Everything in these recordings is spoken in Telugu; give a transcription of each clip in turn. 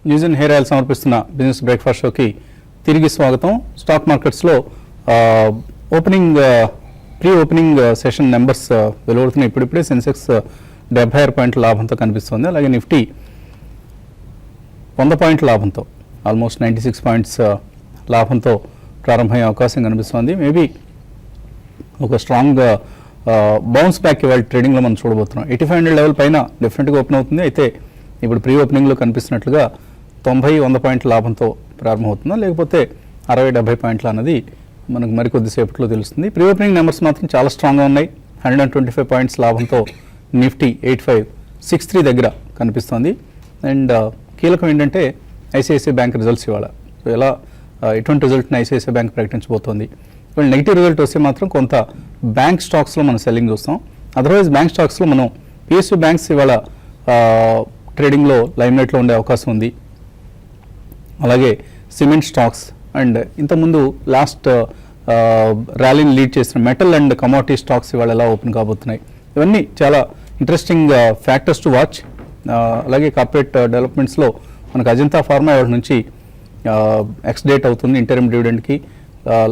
న్యూస్ అండ్ హెయిర్ ఆయిల్ సమర్పిస్తున్న బిజినెస్ బ్రేక్ఫాస్ట్ షోకి తిరిగి స్వాగతం. స్టాక్ మార్కెట్స్లో ప్రీ ఓపెనింగ్ సెషన్ నెంబర్స్ వెలువడుతున్నాయి. ఇప్పుడిప్పుడే సెన్సెక్స్ 76 పాయింట్ల లాభంతో కనిపిస్తుంది. అలాగే నిఫ్టీ 100 పాయింట్ల లాభంతో ఆల్మోస్ట్ 96 పాయింట్స్ లాభంతో ప్రారంభమయ్యే అవకాశం కనిపిస్తుంది. మేబీ ఒక స్ట్రాంగ్ బౌన్స్ బ్యాక్ ఇవాళ ట్రేడింగ్లో మనం చూడబోతున్నాం. 8500 లెవెల్ పైన డెఫినెట్గా ఓపెన్ అవుతుంది. అయితే ఇప్పుడు ప్రీ ఓపెనింగ్లో కనిపిస్తున్నట్లుగా 90-100 పాయింట్ల లాభంతో ప్రారంభమవుతుందా లేకపోతే 60-70 పాయింట్ల అన్నది మనకు మరికొద్దిసేపట్లో తెలుస్తుంది. ప్రీ ఓపెనింగ్ నెంబర్స్ మాత్రం చాలా స్ట్రాంగ్గా ఉన్నాయి. 125 పాయింట్స్ లాభంతో నిఫ్టీ 8563 దగ్గర కనిపిస్తుంది. అండ్ కీలకం ఏంటంటే ఐసిఐసిఐ బ్యాంక్ రిజల్ట్స్ ఇవాళ. సో ఎలా ఎటువంటి రిజల్ట్ని ఐసిఐసిఐ బ్యాంక్ ప్రకటించబోతోంది. ఇవాళ నెగిటివ్ రిజల్ట్ వస్తే మాత్రం కొంత బ్యాంక్ స్టాక్స్లో మనం సెల్లింగ్ చూస్తాం. అదర్వైజ్ బ్యాంక్ స్టాక్స్లో మనం పిఎస్యూ బ్యాంక్స్ ఇవాళ ట్రేడింగ్లో లైమ్లైట్లో ఉండే అవకాశం ఉంది. అలాగే సిమెంట్ స్టాక్స్ అండ్ ఇంతకుముందు లాస్ట్ ర్యాలీని లీడ్ చేసిన మెటల్ అండ్ కమోడిటీ స్టాక్స్ ఇవాళ ఎలా ఓపెన్ కాబోతున్నాయి. ఇవన్నీ చాలా ఇంట్రెస్టింగ్ ఫ్యాక్టర్స్ టు వాచ్. అలాగే కార్పొరేట్ డెవలప్మెంట్స్లో మనకు అజంతా ఫార్మా ఇవాళ నుంచి ఎక్స్ డేట్ అవుతుంది ఇంటరిమ్ డివిడెండ్కి.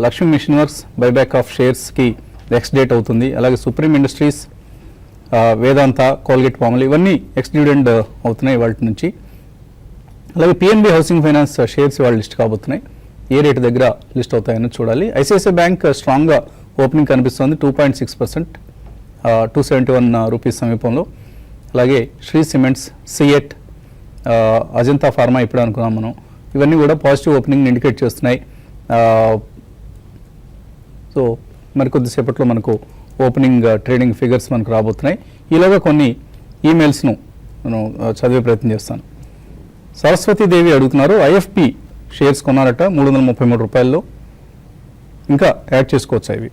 Lakshmi machine works buyback of షేర్స్కి ఎక్స్ డేట్ అవుతుంది. అలాగే supreme industries, Vedanta, Colgate Palmolive ఇవన్నీ ఎక్స్ డివిడెండ్ అవుతున్నాయి ఇవాళ నుంచి. అలాగే పిఎన్బి హౌసింగ్ ఫైనాన్స్ షేర్స్ ఇవాళ లిస్ట్ కాబోతున్నాయి. ఏ రేటు దగ్గర లిస్ట్ అవుతాయని చూడాలి. ఐసిఐసిఐ బ్యాంక్ స్ట్రాంగ్గా ఓపెనింగ్ కనిపిస్తుంది. 2.6%, 271 రూపీస్ సమీపంలో. అలాగే శ్రీ సిమెంట్స్, సిఎట్, అజంతా ఫార్మా ఇప్పుడు అనుకున్నాం మనం. ఇవన్నీ కూడా పాజిటివ్ ఓపెనింగ్ ఇండికేట్ చేస్తున్నాయి. సో మరికొద్దిసేపట్లో మనకు ఓపెనింగ్ ట్రేడింగ్ ఫిగర్స్ మనకు రాబోతున్నాయి. ఈలోగా కొన్ని ఈమెయిల్స్ను నేను చదివే ప్రయత్నం చేస్తాను. సరస్వతీదేవి అడుగుతున్నారు, ఐఎఫ్పి షేర్స్ కొన్నారట 333 రూపాయల్లో, ఇంకా యాడ్ చేసుకోవచ్చా ఇవి?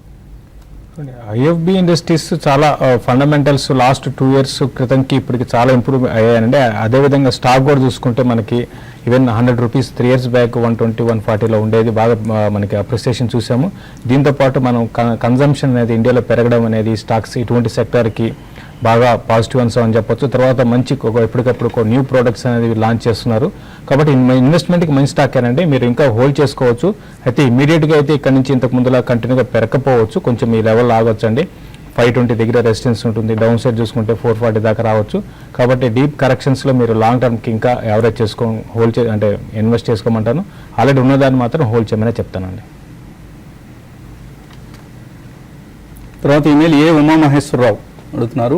ఐఎఫ్బి ఇండస్ట్రీస్ చాలా ఫండమెంటల్స్ లాస్ట్ 2 years క్రితంకి ఇప్పటికి చాలా ఇంప్రూవ్ అయ్యాయండి. అదేవిధంగా స్టాక్ కూడా చూసుకుంటే మనకి ఈవెన్ 100 రూపీస్ 3 years బ్యాక్ 120-140లో ఉండేది. బాగా మనకి అప్రిసియేషన్ చూసాము. దీంతోపాటు మనం కన్జంప్షన్ అనేది ఇండియాలో పెరగడం అనేది స్టాక్స్ ఇటువంటి సెక్టార్కి బాగా పాజిటివ్ అంశం అని చెప్పొచ్చు. తర్వాత మంచి ఎప్పటికప్పుడు న్యూ ప్రోడక్ట్స్ అనేది లాంచ్ చేస్తున్నారు. కాబట్టి ఇన్వెస్ట్మెంట్కి మంచి స్టాక్ ఏనండి, మీరు ఇంకా హోల్డ్ చేసుకోవచ్చు. అయితే ఇమీడియట్గా అయితే ఇక్కడ నుంచి ఇంతకు ముందులా కంటిన్యూగా పెరగకపోవచ్చు, కొంచెం ఈ లెవెల్ ఆగొచ్చండి. 520 దగ్గర రెసిస్టెన్స్ ఉంటుంది. డౌన్ సైడ్ చూసుకుంటే 440 దాకా రావచ్చు. కాబట్టి డీప్ కరెక్షన్స్లో మీరు లాంగ్ టర్మ్కి ఇంకా యావరేజ్ అంటే ఇన్వెస్ట్ చేసుకోమంటాను. ఆల్రెడీ ఉన్నదాన్ని మాత్రం హోల్డ్ చేయమని చెప్తానండి. తర్వాత ఈమెయిల్ ఉమామహేశ్వరరావు అడుగుతున్నారు,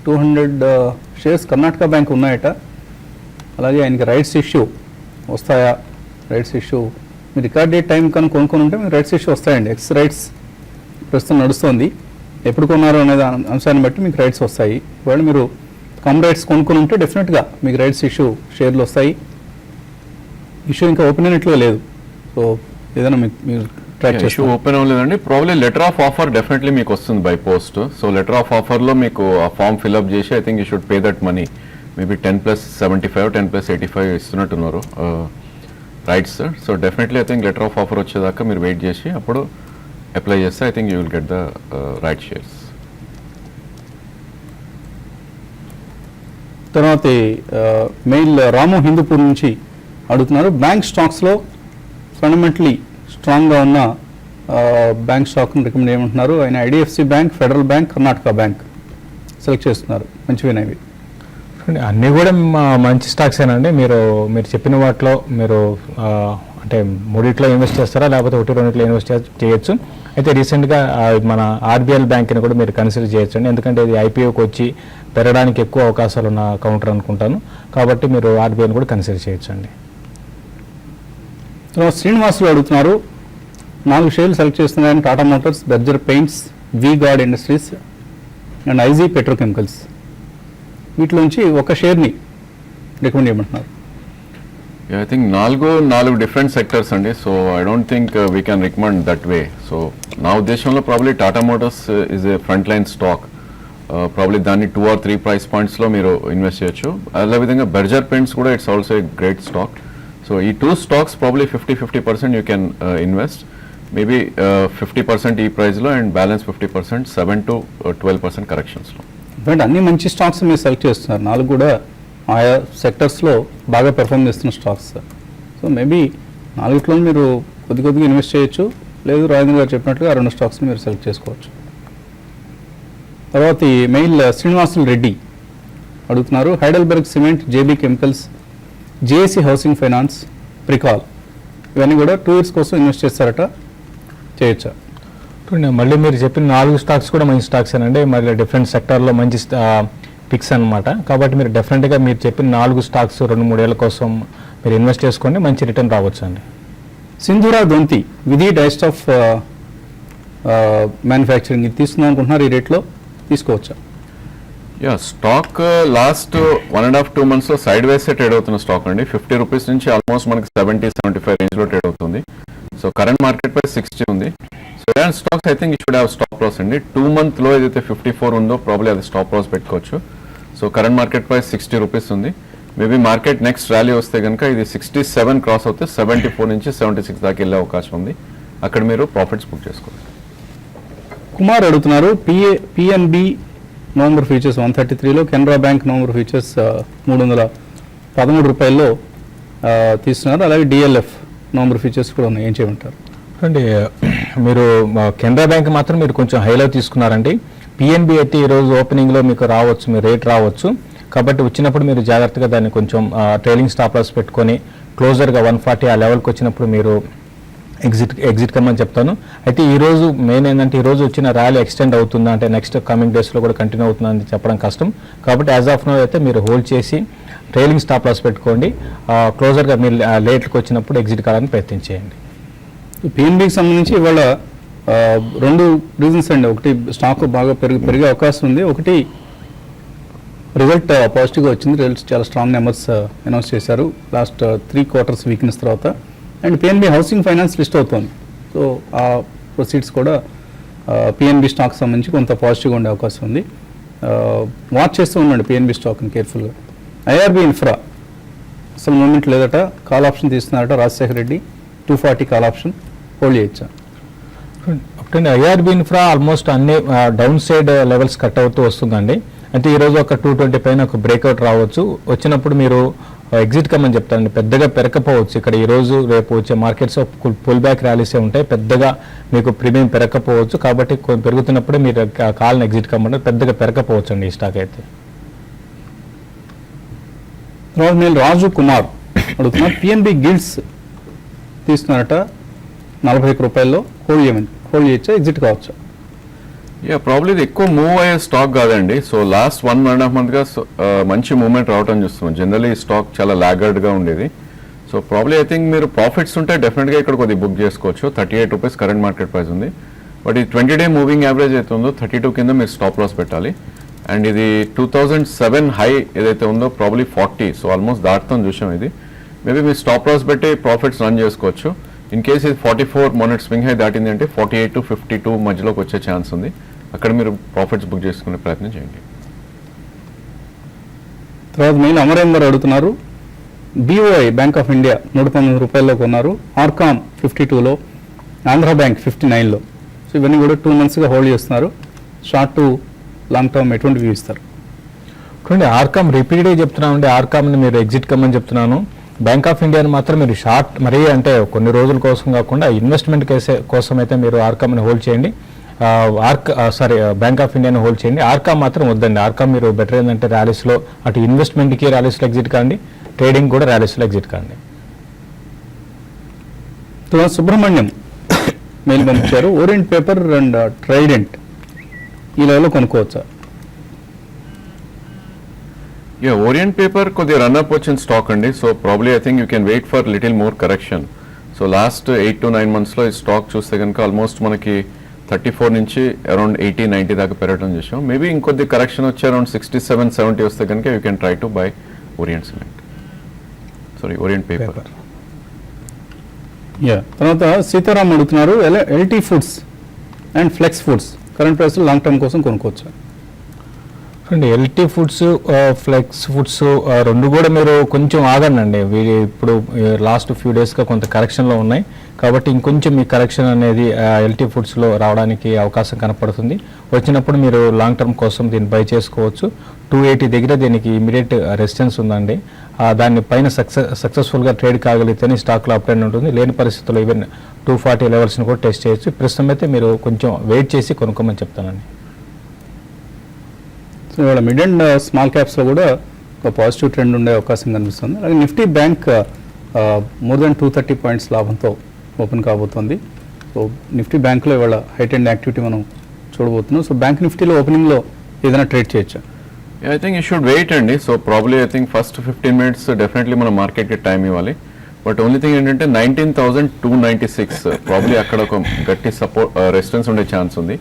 200 షేర్స్ కర్ణాటక బ్యాంక్ ఉన్నాయట. అలాగే ఆయనకి రైట్స్ ఇష్యూ వస్తాయా? రైట్స్ ఇష్యూ మీరు రికార్డ్ డేట్ టైం కనుక కొనుక్కొని ఉంటే మీకు రైట్స్ ఇష్యూ వస్తాయండి. ఎక్స్ రైట్స్ ప్రస్తుతం నడుస్తుంది. ఎప్పుడు కొన్నారు అనేది అంశాన్ని బట్టి మీకు రైట్స్ వస్తాయి. వాళ్ళు మీరు కమ్ రైట్స్ కొనుక్కొని ఉంటే డెఫినెట్గా మీకు రైట్స్ ఇష్యూ షేర్లు వస్తాయి. ఇష్యూ ఇంకా ఓపెన్ అయినట్లుగా లేదు. సో ఏదైనా మీరు ఇష్యూ ఓపెన్ అవ్వలేదండి. Probably letter of offer definitely మీకు వస్తుంది by post. So letter of ఆఫర్లో మీకు ఆ ఫామ్ ఫిల్అప్ చేసి I think you should pay that money. Maybe 10+75, 10+85 ఇస్తున్నట్టున్నారు rights. So definitely I think letter of offer వచ్చేదాకా మీరు వెయిట్ చేసి అప్పుడు అప్లై చేస్తే I think you will get the right shares. తర్వాత మెయిల్ రాము హిందూపూర్ నుంచి అడుగుతున్నారు, బ్యాంక్ స్టాక్స్లో ఫండమెంటలీ స్ట్రాంగ్గా ఉన్న బ్యాంక్ స్టాక్ని రికమెండ్ చేయమంటున్నారు. ఆయన IDFC bank, federal bank, Karnataka bank select చేస్తున్నారు. మంచివేనవి అన్నీ కూడా మంచి స్టాక్స్ ఏనండి. మీరు చెప్పిన వాటిలో మీరు అంటే 3 ఇన్వెస్ట్ చేస్తారా లేకపోతే 1-2 ఇన్వెస్ట్ చేయొచ్చు. అయితే రీసెంట్గా మన ఆర్బిఎల్ బ్యాంక్ని కూడా మీరు కన్సిడర్ చేయొచ్చు అండి. ఎందుకంటే ఇది ఐపీఓకి వచ్చి పెరగడానికి ఎక్కువ అవకాశాలు ఉన్న కౌంటర్ అనుకుంటాను. కాబట్టి మీరు ఆర్బిఎల్ని కూడా కన్సిడర్ చేయొచ్చు అండి. శ్రీనివాసులు అడుగుతున్నారు, 4 షేర్లు సెలెక్ట్ చేస్తున్నాయని Tata motors, Berger paints, V guard industries and IG petrochemicals. వీటిలోంచి ఒక షేర్ని రికమెండ్ చేయమంటున్నారు. ఐ థింక్ 4 డిఫరెంట్ సెక్టర్స్ అండి. So I don't think we can recommend that way. So నా ఉద్దేశంలో probably Tata motors is a front line stock. Probably దాన్ని 2 or 3 ప్రైస్ పాయింట్స్లో మీరు ఇన్వెస్ట్ చేయొచ్చు. అదేవిధంగా బెర్జర్ పెయింట్స్ కూడా it's also a great stock. So ఈ 2 stocks probably 50% you can invest. Maybe 50% ఈ ప్రైస్లో అండ్ బ్యాలెన్స్ 50% 7 to 12% కరెక్షన్స్లో. అన్ని మంచి స్టాక్స్ మీరు సెలెక్ట్ చేస్తున్నారు. 4 కూడా ఆయా సెక్టర్స్లో బాగా పెర్ఫామ్ చేస్తున్న స్టాక్స్. సో మేబీ నాలుగిట్లో మీరు కొద్దిగా ఇన్వెస్ట్ చేయొచ్చు, లేదు రాజేంద్ర గారు చెప్పినట్లుగా ఆ 2 స్టాక్స్ని మీరు సెలెక్ట్ చేసుకోవచ్చు. తర్వాత ఈ మెయిల్ శ్రీనివాసులు రెడ్డి అడుగుతున్నారు, Heidelberg cement, JB chemicals, JAC housing finance, Pricol ఇవన్నీ కూడా 2 years కోసం ఇన్వెస్ట్ చేస్తారట, చేయొచ్చా? మళ్ళీ మీరు చెప్పిన 4 స్టాక్స్ కూడా మంచి స్టాక్స్ అండి, మళ్ళీ డిఫరెంట్ సెక్టార్లో మంచి పిక్స్ అనమాట. కాబట్టి మీరు డెఫినెట్గా మీరు చెప్పిన 4 స్టాక్స్ 2-3 ఏళ్ళ కోసం మీరు ఇన్వెస్ట్ చేసుకోండి, మంచి రిటర్న్ రావచ్చు అండి. సింధూరా దొంతి, విధి డైస్ట్ ఆఫ్ మ్యానుఫ్యాక్చరింగ్, ఇది తీసుకుందాం అనుకుంటున్నారు, ఈ రేట్లో తీసుకోవచ్చా? యా, స్టాక్ లాస్ట్ 1.5-2 months లో సైడ్ వేస్ ట్రేడ్ అవుతున్న స్టాక్ అండి. 50 రూపీస్ నుంచి ఆల్మోస్ట్ మనకి 70-75 రేంజ్ లో ట్రేడ్ అవుతుంది. సో కరెంట్ మార్కెట్ ప్రైస్ 60 ఉంది. సో ఇలాంటి stocks I think you should have stop loss అండి. 2 month లో ఏదైతే 54 ఉందో ప్రాబ్లీ అది స్టాప్ లాస్ పెట్టుకోవచ్చు. So current market price 60 rupees ఉంది. మేబీ మార్కెట్ నెక్స్ట్ ర్యాలీ వస్తే కనుక ఇది 67 క్రాస్ అవుతే 74 నుంచి 76 దాకా వెళ్ళే అవకాశం ఉంది. అక్కడ మీరు ప్రాఫిట్స్ బుక్ చేసుకోవాలి. కుమార్ అడుగుతున్నారు, పిఎన్బి నవంబర్ ఫ్యూచర్స్ 133లో, కెనరా బ్యాంక్ నవంబర్ ఫ్యూచర్స్ 313 రూపాయల్లో తీస్తున్నారు. అలాగే డిఎల్ఎఫ్ నవంబర్ ఫ్యూచర్స్ కూడా ఉన్నాయి, ఏం చేయమంటారు? అండి మీరు కెనరా బ్యాంక్ మాత్రం మీరు కొంచెం హైలో తీసుకున్నారండి. పిఎన్బి అయితే ఈరోజు ఓపెనింగ్లో మీకు రావచ్చు, మీ రేట్ రావచ్చు. కాబట్టి వచ్చినప్పుడు మీరు జాగ్రత్తగా దాన్ని కొంచెం ట్రైలింగ్ స్టాప్ లాస్ పెట్టుకొని క్లోజర్గా 140 ఆ లెవెల్కి వచ్చినప్పుడు మీరు ఎగ్జిట్ కమ్మని చెప్తాను. అయితే ఈరోజు మెయిన్ ఏంటంటే ఈరోజు వచ్చిన ర్యాలీ ఎక్స్టెండ్ అవుతుందా అంటే నెక్స్ట్ కమింగ్ డేస్లో కూడా కంటిన్యూ అవుతుందా అని చెప్పడం కష్టం. కాబట్టి యాజ్ ఆఫ్ నో అయితే మీరు హోల్డ్ చేసి ట్రైలింగ్ స్టాప్ లాస్ పెట్టుకోండి. క్లోజర్గా మీరు లేట్కి వచ్చినప్పుడు ఎగ్జిట్ కావాలని ప్రయత్నించేయండి. పిఎన్బికి సంబంధించి ఇవాళ 2 రీజన్స్ అండి. ఒకటి స్టాక్ బాగా పెరిగే అవకాశం ఉంది, ఒకటి రిజల్ట్ పాజిటివ్గా వచ్చింది, రిజల్ట్స్ చాలా స్ట్రాంగ్ నెంబర్స్ అనౌన్స్ చేశారు లాస్ట్ 3 quarters వీక్నెస్ తర్వాత. And PNB housing finance list అవుతోంది. సో ఆ ప్రొసీడ్స్ కూడా పిఎన్బి స్టాక్ సంబంధించి కొంత పాజిటివ్గా ఉండే అవకాశం ఉంది. వాచ్ చేస్తూ ఉండండి పిఎన్బి స్టాక్ని కేర్ఫుల్గా. ఐఆర్బి ఇన్ఫ్రా అసలు మూమెంట్ లేదట, కాల్ ఆప్షన్ తీస్తున్నారట Rajasekhara Reddy, 240 call option, hold చేయొచ్చా? ఒకటండి ఐఆర్బి ఇన్ఫ్రా ఆల్మోస్ట్ అన్ని డౌన్ సైడ్ లెవెల్స్ కట్ అవుతూ వస్తుందండి. అంటే ఈరోజు ఒక 220 పైన ఒక బ్రేక్అవుట్ రావచ్చు. వచ్చినప్పుడు మీరు ఎగ్జిట్ కమ్మని చెప్తానండి. పెద్దగా పెరగకపోవచ్చు ఇక్కడ ఈరోజు రేపు వచ్చే మార్కెట్స్ పుల్ బ్యాక్ ర్యాలీసే ఉంటాయి, పెద్దగా మీకు ప్రీమియం పెరగకపోవచ్చు. కాబట్టి పెరుగుతున్నప్పుడే మీరు కాల్ని ఎగ్జిట్ కమ్మంటే పెద్దగా పెరగకపోవచ్చు అండి ఈ స్టాక్ అయితే. తర్వాత నేను రాజు కుమార్ అడుగుతున్నా, పిఎన్బి గిల్డ్స్ తీస్తున్నారట 41 రూపాయల్లో, హోల్డ్ చేయొచ్చా, ఎగ్జిట్ కావచ్చా? యా, ప్రాబ్లీ ఇది ఎక్కువ మూవ్ అయ్యే స్టాక్ కాదండి. సో లాస్ట్ 1.5 month మంచి మూవ్మెంట్ రావటం చూస్తున్నాం. జనరల్లీ ఈ స్టాక్ చాలా లాగర్డ్గా ఉండేది. సో ప్రాబ్లీ ఐ థింక్ మీరు ప్రాఫిట్స్ ఉంటే డెఫినెట్గా ఇక్కడ కొద్దిగా బుక్ చేసుకోవచ్చు. 38 రూపీస్ కరెంట్ మార్కెట్ ప్రైస్ ఉంది. బట్ ఈ 20-day మూవింగ్ యావరేజ్ అయితే ఉందో 32 కింద మీరు స్టాప్ లాస్ పెట్టాలి. అండ్ ఇది 2007 హై ఏదైతే ఉందో ప్రాబ్లీ 40, సో ఆల్మోస్ట్ దాటుతాం చూసాం. ఇది మేబీ మీరు స్టాప్ లాస్ పెట్టి ప్రాఫిట్స్ రన్ చేసుకోవచ్చు. ఇన్ కేస్ ఇది 44 మొన్నటి స్వింగ్ హై దాటింది అంటే 48 to 52 మధ్యలోకి వచ్చే ఛాన్స్ ఉంది. అక్కడ మీరు ప్రాఫిట్స్ బుక్ చేసుకునే ప్రయత్నం చేయండి. తర్వాత మెయిన్ అమరేందర్ అడుగుతున్నారు, బిఓఐ బ్యాంక్ ఆఫ్ ఇండియా 119 రూపాయల్లో కొన్నారు, ఆర్కామ్ 52లో, ఆంధ్ర బ్యాంక్ 59లో. సో ఇవన్నీ కూడా 2 monthsగా హోల్డ్ చేస్తున్నారు. షార్ట్ టు లాంగ్ టర్మ్ ఎటువంటి వ్యూ ఇస్తారు? చూడండి ఆర్కామ్ రిపీటెడ్గా చెప్తున్నామండి, ఆర్కామ్ని మీరు ఎగ్జిట్ కమ్మని చెప్తున్నాను. బ్యాంక్ ఆఫ్ ఇండియాని మాత్రం మీరు షార్ట్ మరీ అంటే కొన్ని రోజుల కోసం కాకుండా ఇన్వెస్ట్మెంట్ కోసం అయితే మీరు ఆర్కామ్ని హోల్డ్ చేయండి. బ్యాంక్ ఆఫ్ ఇండియాని హోల్డ్ చేయండి. ఆర్కామ్ మాత్రం వద్దండి. ఆర్కామ్ మీరు బెటర్ ఏంటంటే ర్యాలీస్లో అటు ఇన్వెస్ట్మెంట్కి ర్యాలీస్లో ఎగ్జిట్ కాండి, ట్రేడింగ్ కూడా ర్యాలీస్లో ఎగ్జిట్ కాండి. సుబ్రహ్మణ్యం మెయిల్ పంపించారు, ఓరియంట్ పేపర్ అండ్ ట్రైడెంట్ ఈ లెవెల్లో కొనుక్కోవచ్చా? యా, ఓరియంట్ పేపర్ కొద్దిగా రన్అప్ వచ్చిన స్టాక్ అండి. So probably I think you can wait for little more correction. So last 8 to 9 monthsలో ఈ స్టాక్ చూస్తే కనుక ఆల్మోస్ట్ మనకి 34 నుంచి అరౌండ్ 80-90 దాకా పెరగడం చూసాం. మేబీ ఇంకొద్ది కరెక్షన్ వచ్చి అరౌండ్ 67-70 వస్తే కనుక you can try to buy Orient Cement, Orient Paper. Yeah, తర్వాత సీతారాం అడుగుతున్నారు, LT Foods and Flex Foods current price long term కోసం కొనుక్కోవచ్చా? అండి ఎల్టీ ఫుడ్స్ ఫ్లెక్స్ ఫుడ్స్ రెండు కూడా మీరు కొంచెం ఆగండి. వీడి ఇప్పుడు లాస్ట్ ఫ్యూ డేస్గా కొంత కరెక్షన్లో ఉన్నాయి కాబట్టి ఇంకొంచెం మీ కరెక్షన్ అనేది ఎల్టీ ఫుడ్స్లో రావడానికి అవకాశం కనపడుతుంది. వచ్చినప్పుడు మీరు లాంగ్ టర్మ్ కోసం దీన్ని బై చేసుకోవచ్చు. 280 దగ్గర దీనికి ఇమీడియట్ రెసిస్టెన్స్ ఉందండి. దాన్ని పైన సక్సెస్ఫుల్గా ట్రేడ్ కాగలిగితేనే స్టాక్లో అప్ ట్రెండ్ ఉంటుంది. లేని పరిస్థితుల్లో ఈవెన్ 240 లెవెల్స్ని కూడా టెస్ట్ చేయొచ్చు. ప్రస్తుతం అయితే మీరు కొంచెం వెయిట్ చేసి కొనుక్కోమని చెప్తానండి. సో ఇవాళ మిడ్ అండ్ స్మాల్ క్యాప్స్లో కూడా ఒక పాజిటివ్ ట్రెండ్ ఉండే అవకాశం కనిపిస్తుంది. అలాగే Nifty bank more than 230 points లాభంతో ఓపెన్ కాబోతోంది. సో నిఫ్టీ బ్యాంక్లో ఇవాళ హైట్ అండ్ యాక్టివిటీ మనం చూడబోతున్నాం. సో బ్యాంక్ నిఫ్టీలో ఓపెనింగ్లో ఏదైనా ట్రేడ్ చేయొచ్చా? I think you should wait అండి. So probably I think first 15 minutes definitely మనం మార్కెట్కి టైం ఇవ్వాలి. బట్ ఓన్లీ థింగ్ ఏంటంటే 19,296 ప్రాబ్లీ అక్కడ ఒక గట్టి సపోర్ట్ రెసిస్టెన్స్ ఉండే ఛాన్స్ ఉంది.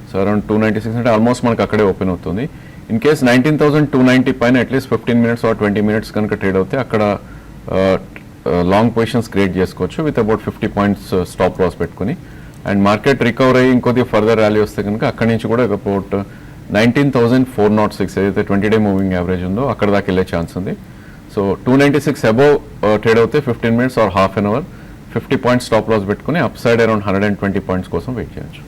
సో అరౌండ్ 296 అంటే ఆల్మోస్ట్ మనకు అక్కడే ఓపెన్ అవుతుంది. ఇన్ కేస్ 19,290 పైన అట్లీస్ట్ 15 minutes ఆర్ 20 minutes కనుక ట్రేడ్ అవుతే అక్కడ లాంగ్ పొజిషన్స్ క్రియేట్ చేసుకోవచ్చు with about 50 points stop loss పెట్టుకుని. అండ్ మార్కెట్ రికవర్ అయ్యి ఇంకొద్ది ఫర్దర్ ర్యాలీ వస్తే కనుక అక్కడి నుంచి కూడా అబౌట్ 19,406 ఏదైతే 20-day మూవింగ్ యావరేజ్ ఉందో అక్కడ దాకా వెళ్ళే ఛాన్స్ ఉంది. సో 296 అబౌవ్ ట్రేడ్ అవుతే 15 minutes or half an hour 50 points stop loss పెట్టుకుని అప్ సైడ్ అరౌండ్ 120 points కోసం వెయిట్ చేయొచ్చు.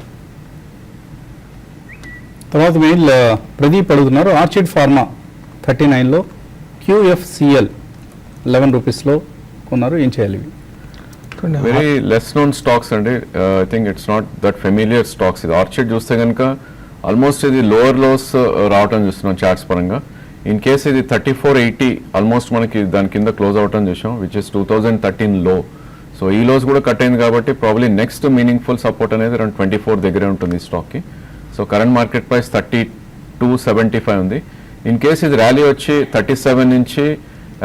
తర్వాత మెయిల్ ప్రదీప్ అడుగుతున్నారు, ఆర్చిడ్ ఫార్మా 39లో QFCL 11 రూపీస్లో కొన్నారు, ఏం చేయాలి ఇవి? వెరీ లెస్ నోన్ స్టాక్స్ అండి. I think it's not that familiar stocks. ఇది ఆర్చిడ్ చూస్తే కనుక ఆల్మోస్ట్ ఇది లోవర్ లోస్ రావటం చూస్తున్నాం చార్ట్స్ పరంగా. ఇన్ కేస్ ఇది 3480 ఆల్మోస్ట్ మనకి దాని కింద క్లోజ్ అవటం చూసాం విచ్ ఇస్ 2013 లో. సో ఈ లోస్ కూడా కట్ అయింది కాబట్టి ప్రాబ్లీ నెక్స్ట్ మీనింగ్ఫుల్ సపోర్ట్ అనేది అరౌండ్ 24 దగ్గరే ఉంటుంది ఈ స్టాక్కి. సో కరెంట్ మార్కెట్ ప్రైస్ 3275 ఉంది. ఇన్ కేస్ ఇది ర్యాలీ వచ్చి 37 నుంచి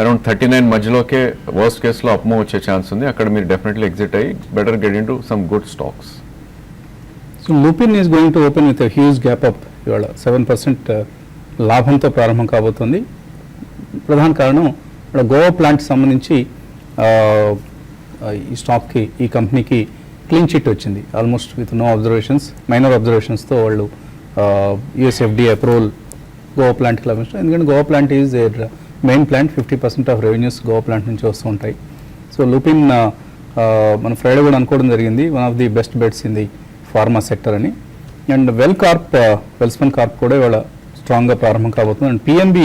అరౌండ్ 39 మధ్యలోకే వర్స్ట్ కేసులో అప్మూవ్ వచ్చే ఛాన్స్ ఉంది. అక్కడ మీరు డెఫినెట్లీ ఎగ్జిట్ అయ్యి better get in to some good stocks. So Lupin is going to open with huge gap up. ఇవాళ 7% లాభంతో ప్రారంభం కాబోతుంది. ప్రధాన కారణం ఇక్కడ గోవా ప్లాంట్ సంబంధించి ఈ స్టాక్కి, ఈ కంపెనీకి క్లీన్ చిట్ వచ్చింది almost with no observations, minor అబ్జర్వేషన్స్తో వాళ్ళు USFDA అప్రూవల్ గోవా ప్లాంట్కి లభించడం. ఎందుకంటే Goa plant is there main plant. 50% of revenues Goa plant నుంచి వస్తూ ఉంటాయి. సో లూపిన్ మన ఫ్రైడే కూడా అనుకోవడం జరిగింది one of the best bets in the pharma sector అని. అండ్ వెల్స్పన్ కార్ప్ కూడా ఇవాళ స్ట్రాంగ్గా ప్రారంభం కాబోతుంది. And PNB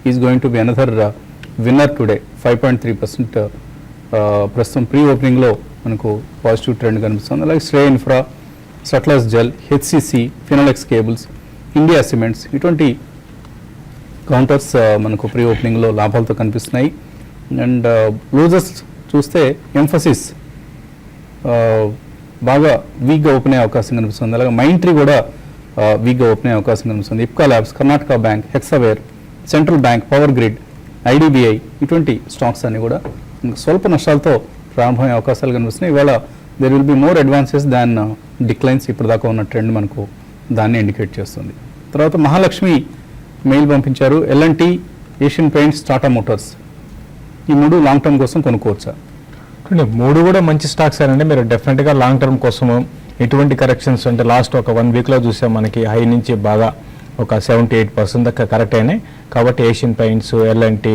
is going to be another winner today 5.3%. ప్రస్తుతం ప్రీ ఓపెనింగ్లో మనకు పాజిటివ్ ట్రెండ్ కనిపిస్తుంది. అలాగే శ్రే ఇన్ఫ్రా, సట్లస్ జెల్, HCC, Finolex cables, India cements ఇటువంటి కౌంటర్స్ మనకు ప్రీ ఓపెనింగ్లో లాభాలతో కనిపిస్తున్నాయి. అండ్ లూజర్స్ చూస్తే ఎంఫసిస్ బాగా వీక్గా ఓపెన్ అయ్యే అవకాశం కనిపిస్తుంది. అలాగే మైండ్ ట్రీ కూడా వీక్గా ఓపెన్ అయ్యే అవకాశం కనిపిస్తుంది. Ipca labs, Karnataka bank, Hexaware, central bank, power grid, IDBI ఇటువంటి స్టాక్స్ అన్ని కూడా స్వల్ప నష్టాలతో ప్రారంభమయ్యే అవకాశాలు కనిపిస్తున్నాయి. ఇవాళ there will be more advances than declines. ఇప్పటిదాకా ఉన్న ట్రెండ్ మనకు దాన్ని ఇండికేట్ చేస్తుంది. తర్వాత మహాలక్ష్మి మెయిల్ పంపించారు, L&T, Asian paints, Tata Motors ఈ మూడు లాంగ్ టర్మ్ కోసం కొనుక్కోవచ్చా? మూడు కూడా మంచి స్టాక్స్ అండి. మీరు డెఫినెట్గా లాంగ్ టర్మ్ కోసము ఎటువంటి కరెక్షన్స్ అంటే లాస్ట్ ఒక 1 weekలో చూసాం మనకి హై నుంచి బాగా ఒక 78% దాకా కరెక్ట్ అయినాయి. కాబట్టి Asian paints, L&T,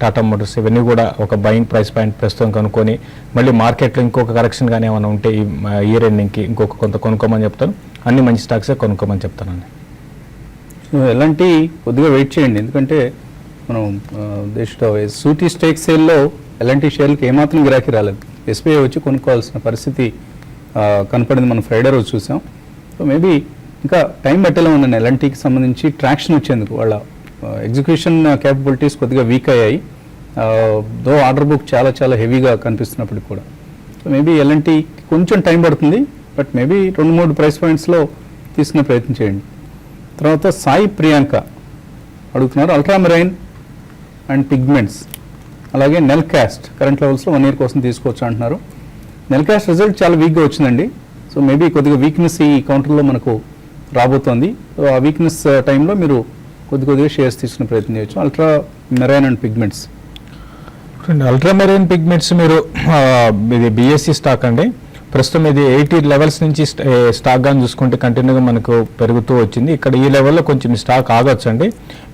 Tata Motors ఇవన్నీ కూడా ఒక బయింగ్ ప్రైస్ పాయింట్ ప్రస్తుతం కనుక్కొని మళ్ళీ మార్కెట్లో ఇంకొక కరెక్షన్ కానీ ఏమైనా ఉంటే ఈ ఇయర్ ఎండింగ్కి ఇంకొక కొంత కొనుక్కోమని చెప్తాను. అన్ని మంచి స్టాక్సే కొనుక్కోమని చెప్తానండి. L&T కొద్దిగా వెయిట్ చేయండి, ఎందుకంటే మనం సూటీ స్టేక్ సేల్లో L&T షేర్లకి ఏమాత్రం గిరాకీ రాలేదు. SBI వచ్చి కొనుక్కోవాల్సిన పరిస్థితి కనపడింది, మనం ఫ్రైడే రోజు చూసాం. సో మేబీ ఇంకా టైం పట్టేలా ఉందండి L&Tకి సంబంధించి ట్రాక్షన్ వచ్చేందుకు. వాళ్ళ ఎగ్జిక్యూషన్ క్యాపబిలిటీస్ కొద్దిగా వీక్ అయ్యాయి, దో ఆర్డర్ బుక్ చాలా చాలా హెవీగా కనిపిస్తున్నప్పటికి కూడా. సో మేబీ L&T కొంచెం టైం పడుతుంది, బట్ మేబీ 2-3 ప్రైస్ పాయింట్స్లో తీసుకునే ప్రయత్నం చేయండి. తర్వాత సాయి ప్రియాంక అడుగుతున్నారు, అల్ట్రామెరైన్ అండ్ పిగ్మెంట్స్ అలాగే నెల్ క్యాస్ట్ కరెంట్ లెవెల్స్లో 1 year కోసం తీసుకోవచ్చు అంటున్నారు. నెల్ క్యాస్ట్ రిజల్ట్ చాలా వీక్గా వచ్చిందండి. సో మేబీ కొద్దిగా వీక్నెస్ ఈ కౌంటర్లో మనకు రాబోతోంది. సో ఆ వీక్నెస్ టైంలో మీరు కొద్దిగా షేర్స్ తీసుకునే ప్రయత్నం చేయొచ్చు. Ultramarine and pigments ultramarine pigments మీరు ఇది BSE స్టాక్ అండి. ప్రస్తుతం ఇది 80 లెవెల్స్ నుంచి స్టాక్ గాని చూసుకుంటే కంటిన్యూగా మనకు పెరుగుతూ వచ్చింది. ఇక్కడ ఈ లెవెల్లో కొంచెం స్టాక్ ఆగొచ్చు అండి.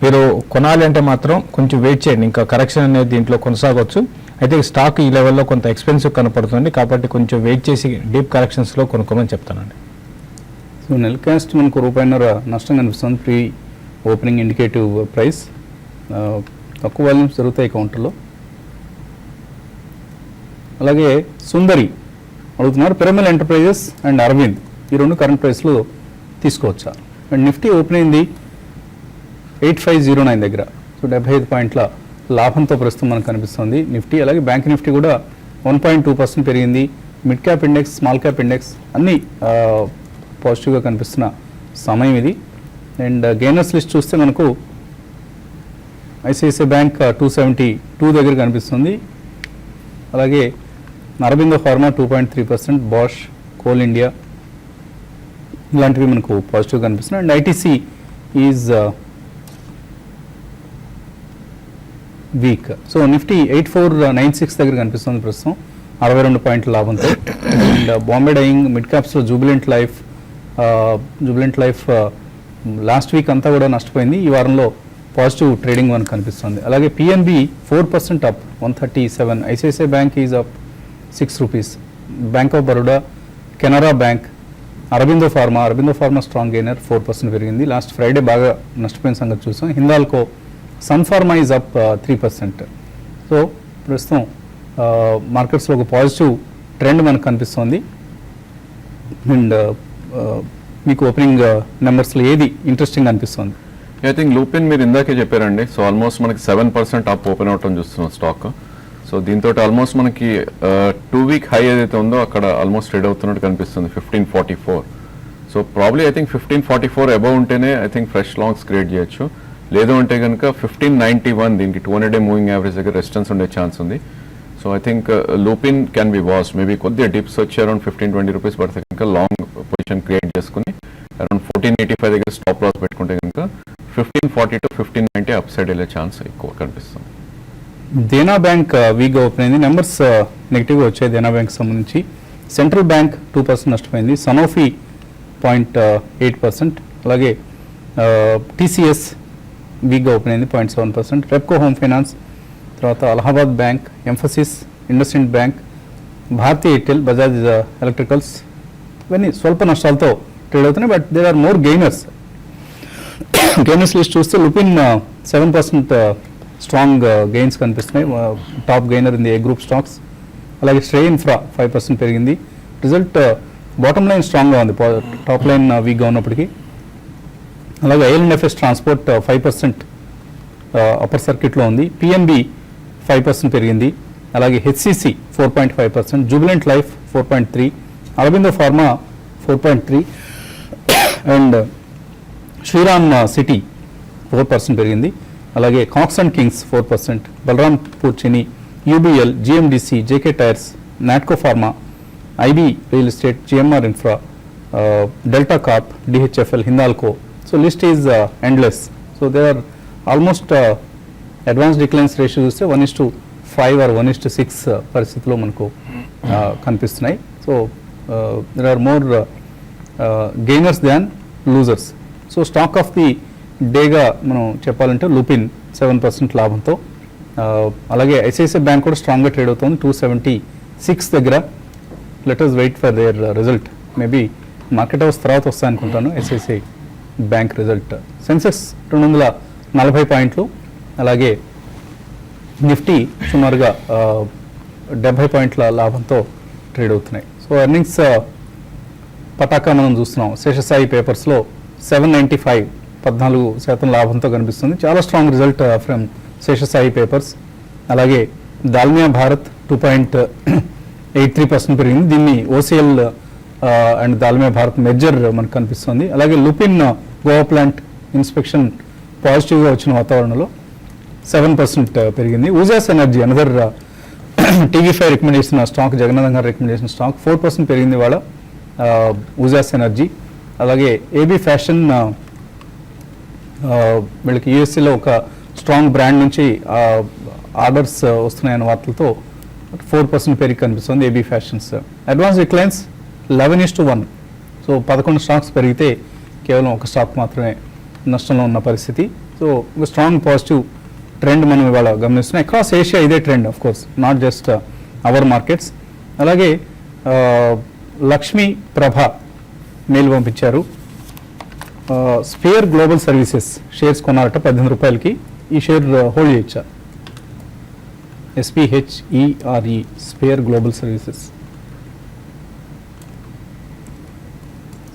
మీరు కొనాలి అంటే మాత్రం కొంచెం వెయిట్ చేయండి, ఇంకా కరెక్షన్ అనేది దీంట్లో కొనసాగొచ్చు. అయితే స్టాక్ ఈ లెవెల్లో కొంత ఎక్స్పెన్సివ్ కనపడుతుంది కాబట్టి కొంచెం వెయిట్ చేసి డీప్ కరెక్షన్స్లో కొనుక్కోమని చెప్తానండి. సో నెల్కాస్ట్ మనకు రూపాయిన్నర నష్టం కనిపిస్తుంది. ప్రీ ఓపెనింగ్ ఇండికేటివ్ ప్రైస్, తక్కువ వాల్యూమ్స్ జరుగుతాయి కౌంటర్లో. అలాగే సుందరి అడుగుతున్నారు, పిరమిల్ ఎంటర్ప్రైజెస్ అండ్ అరవింద్ ఈ రెండు కరెంట్ ప్రైస్లో తీసుకోవచ్చా. అండ్ నిఫ్టీ ఓపెన్ అయింది 8509 దగ్గర, సో 75 పాయింట్ల లాభంతో ప్రస్తుతం మనకు కనిపిస్తుంది నిఫ్టీ. అలాగే బ్యాంక్ నిఫ్టీ కూడా 1.2% పెరిగింది. Mid cap index, small cap index అన్నీ పాజిటివ్గా కనిపిస్తున్న సమయం ఇది. అండ్ గెయినర్స్ లిస్ట్ చూస్తే మనకు ఐసిఐసిఐ బ్యాంక్ 272 దగ్గర కనిపిస్తుంది. అలాగే Aurobindo pharma 2.3%, Bosch, coal India ఇలాంటివి మనకు పాజిటివ్ కనిపిస్తున్నాయి. And ITC is weak. So Nifty 8496 దగ్గర కనిపిస్తుంది ప్రస్తుతం 62 పాయింట్ల లాభంతో. అండ్ బాంబే డైయింగ్, మిడ్ క్యాప్స్లో జూబిలెంట్ లైఫ్ లాస్ట్ వీక్ అంతా కూడా నష్టపోయింది. ఈ వారంలో పాజిటివ్ ట్రేడింగ్ మనకు కనిపిస్తుంది. అలాగే PNB 4% up 137, ICICI Bank is up 6 rupees, Bank of Baroda, Canara Bank, Aurobindo Pharma strong gainer 4% పెరిగింది. లాస్ట్ ఫ్రైడే బాగా నష్టపోయిన సంగతి చూసాం. Hindalco, Sun Pharma is up 3%. So ప్రస్తుతం మార్కెట్స్లో ఒక పాజిటివ్ ట్రెండ్ మనకు కనిపిస్తోంది. అండ్ మీకు ఓపెనింగ్ నెంబర్స్లో ఏది ఇంట్రెస్టింగ్ అనిపిస్తుంది? ఐ థింక్ లూపిన్ మీరు ఇందాకే చెప్పారండి. సో ఆల్మోస్ట్ మనకి 7% అప్ ఓపెన్ అవటం చూస్తున్నాం స్టాక్. సో దీంతో ఆల్మోస్ట్ మనకి 2 వీక్ హై ఏదైతే ఉందో అక్కడ ఆల్మోస్ట్ ట్రేడ్ అవుతున్నట్టు కనిపిస్తుంది 1544. So probably I think 1544 above ఉంటేనే I think fresh longs create చేయొచ్చు. లేదు అంటే కనుక 1591 దీనికి 200-day మూవింగ్ యావరేజ్ దగ్గర రెసిస్టెన్స్ ఉండే ఛాన్స్ ఉంది. So I think Lupin can be watch. Maybe కొద్దిగా డిప్స్ వచ్చి అరౌండ్ 15-20 రూపీస్ పడితే కనుక లాంగ్ పొజిషన్ క్రియేట్ చేసుకుని అరౌండ్ 1485 దగ్గర స్టాప్ లాస్ పెట్టుకుంటే కనుక 1540 to 1590 అప్ సైడ్ వెళ్ళే ఛాన్స్ ఎక్కువ కనిపిస్తుంది. దేనా బ్యాంక్ వీక్గా ఓపెన్ అయింది. నెంబర్స్ నెగిటివ్గా వచ్చాయి దేనా బ్యాంక్ సంబంధించి. సెంట్రల్ బ్యాంక్ 2% నష్టపోయింది. సనోఫీ 0.8%. అలాగే టీసీఎస్ వీక్గా ఓపెన్ అయింది 0.7%. రెప్కో హోమ్ ఫైనాన్స్, తర్వాత Allahabad Bank, Mphasis, IndusInd Bank, Bharti Airtel, Bajaj Electricals ఇవన్నీ స్వల్ప నష్టాలతో ట్రేడ్ అవుతున్నాయి. But there are more gainers. Gainers list చూస్తే లుపిన్ 7% స్ట్రాంగ్ గెయిన్స్ కనిపిస్తున్నాయి, top gainer in the A group stocks. అలాగే శ్రే ఇన్ఫ్రా 5% పెరిగింది. రిజల్ట్ బాటమ్ లైన్ స్ట్రాంగ్గా ఉంది, టాప్ లైన్ వీక్గా ఉన్నప్పటికీ. అలాగే ఐఎల్ఎన్ఎఫ్ఎస్ ట్రాన్స్పోర్ట్ 5% అప్పర్ సర్క్యూట్లో ఉంది. పిఎన్బి 5% పెరిగింది. అలాగే HCC 4.5%, Jubilant life 4.3%, Aurobindo pharma 4.3%, and Shriram city 4% పెరిగింది. అలాగే Cox and Kings 4%, Balrampur Chini, UBL, GMDC, JK tyres, Natco pharma, IB real estate, GMR infra, Delta corp, DHFL, Hindalco. So list is endless. So they are almost advance declines ratio చూస్తే 1:5 or 1:6 పరిస్థితిలో మనకు కనిపిస్తున్నాయి. So there are more gainers than losers. So stock of the డేగా మనం చెప్పాలంటే లుపిన్ 7% లాభంతో. అలాగే ఐసిఐసిఐ బ్యాంక్ కూడా స్ట్రాంగ్గా ట్రేడ్ అవుతుంది 276 దగ్గర. Let us wait for their result. Maybe market hours తర్వాత వస్తాయి అనుకుంటాను ఐసిఐసిఐ బ్యాంక్ రిజల్ట్. సెన్సెక్స్ 240 పాయింట్లు, అలాగే నిఫ్టీ సుమారుగా 70 పాయింట్ల లాభంతో ట్రేడ్ అవుతున్నాయి. సో ఎర్నింగ్స్ పతాకా మనం చూస్తున్నాం. శేషసాయి పేపర్స్లో 795, 14% లాభంతో కనిపిస్తుంది. చాలా strong result from Seshasai papers. అలాగే దాల్మియా భారత్ 2.83% పెరిగింది. దీన్ని OCl and Dalmia Bharat merger మనకు కనిపిస్తుంది. అలాగే లుపిన్ గోవా ప్లాంట్ ఇన్స్పెక్షన్ పాజిటివ్గా వచ్చిన వాతావరణంలో 7% పెరిగింది. ఊజాస్ ఎనర్జీ అనదర్ టీవీ5 రికమెండ్ చేసిన స్టాక్, జగన్నాథం గారు రికమెండ్ చేసిన స్టాక్ 4% పెరిగింది ఇవాళ ఊజాస్ ఎనర్జీ. అలాగే ఏబీ ఫ్యాషన్ వీళ్ళకి యూఎస్ఏలో ఒక స్ట్రాంగ్ బ్రాండ్ నుంచి ఆర్డర్స్ వస్తున్నాయన్న వార్తలతో 4% పెరిగి కనిపిస్తుంది AB fashions. Advance declines 11:1. So 11 stocks పెరిగితే కేవలం ఒక స్టాక్ మాత్రమే నష్టంలో ఉన్న పరిస్థితి. సో ఒక స్ట్రాంగ్ పాజిటివ్ ట్రెండ్ మనం ఇవాళ గమనిస్తున్నాం. అక్రాస్ ఏషియా ఇదే trend, of course not just our markets. అలాగే లక్ష్మీ ప్రభ మెయిల్ పంపించారు. స్పియర్ గ్లోబల్ సర్వీసెస్ షేర్స్ కొన్నారట 18 రూపాయలకి. ఈ షేర్ హోల్డ్ చేయొచ్చా? SPHERE Sphere Global Services.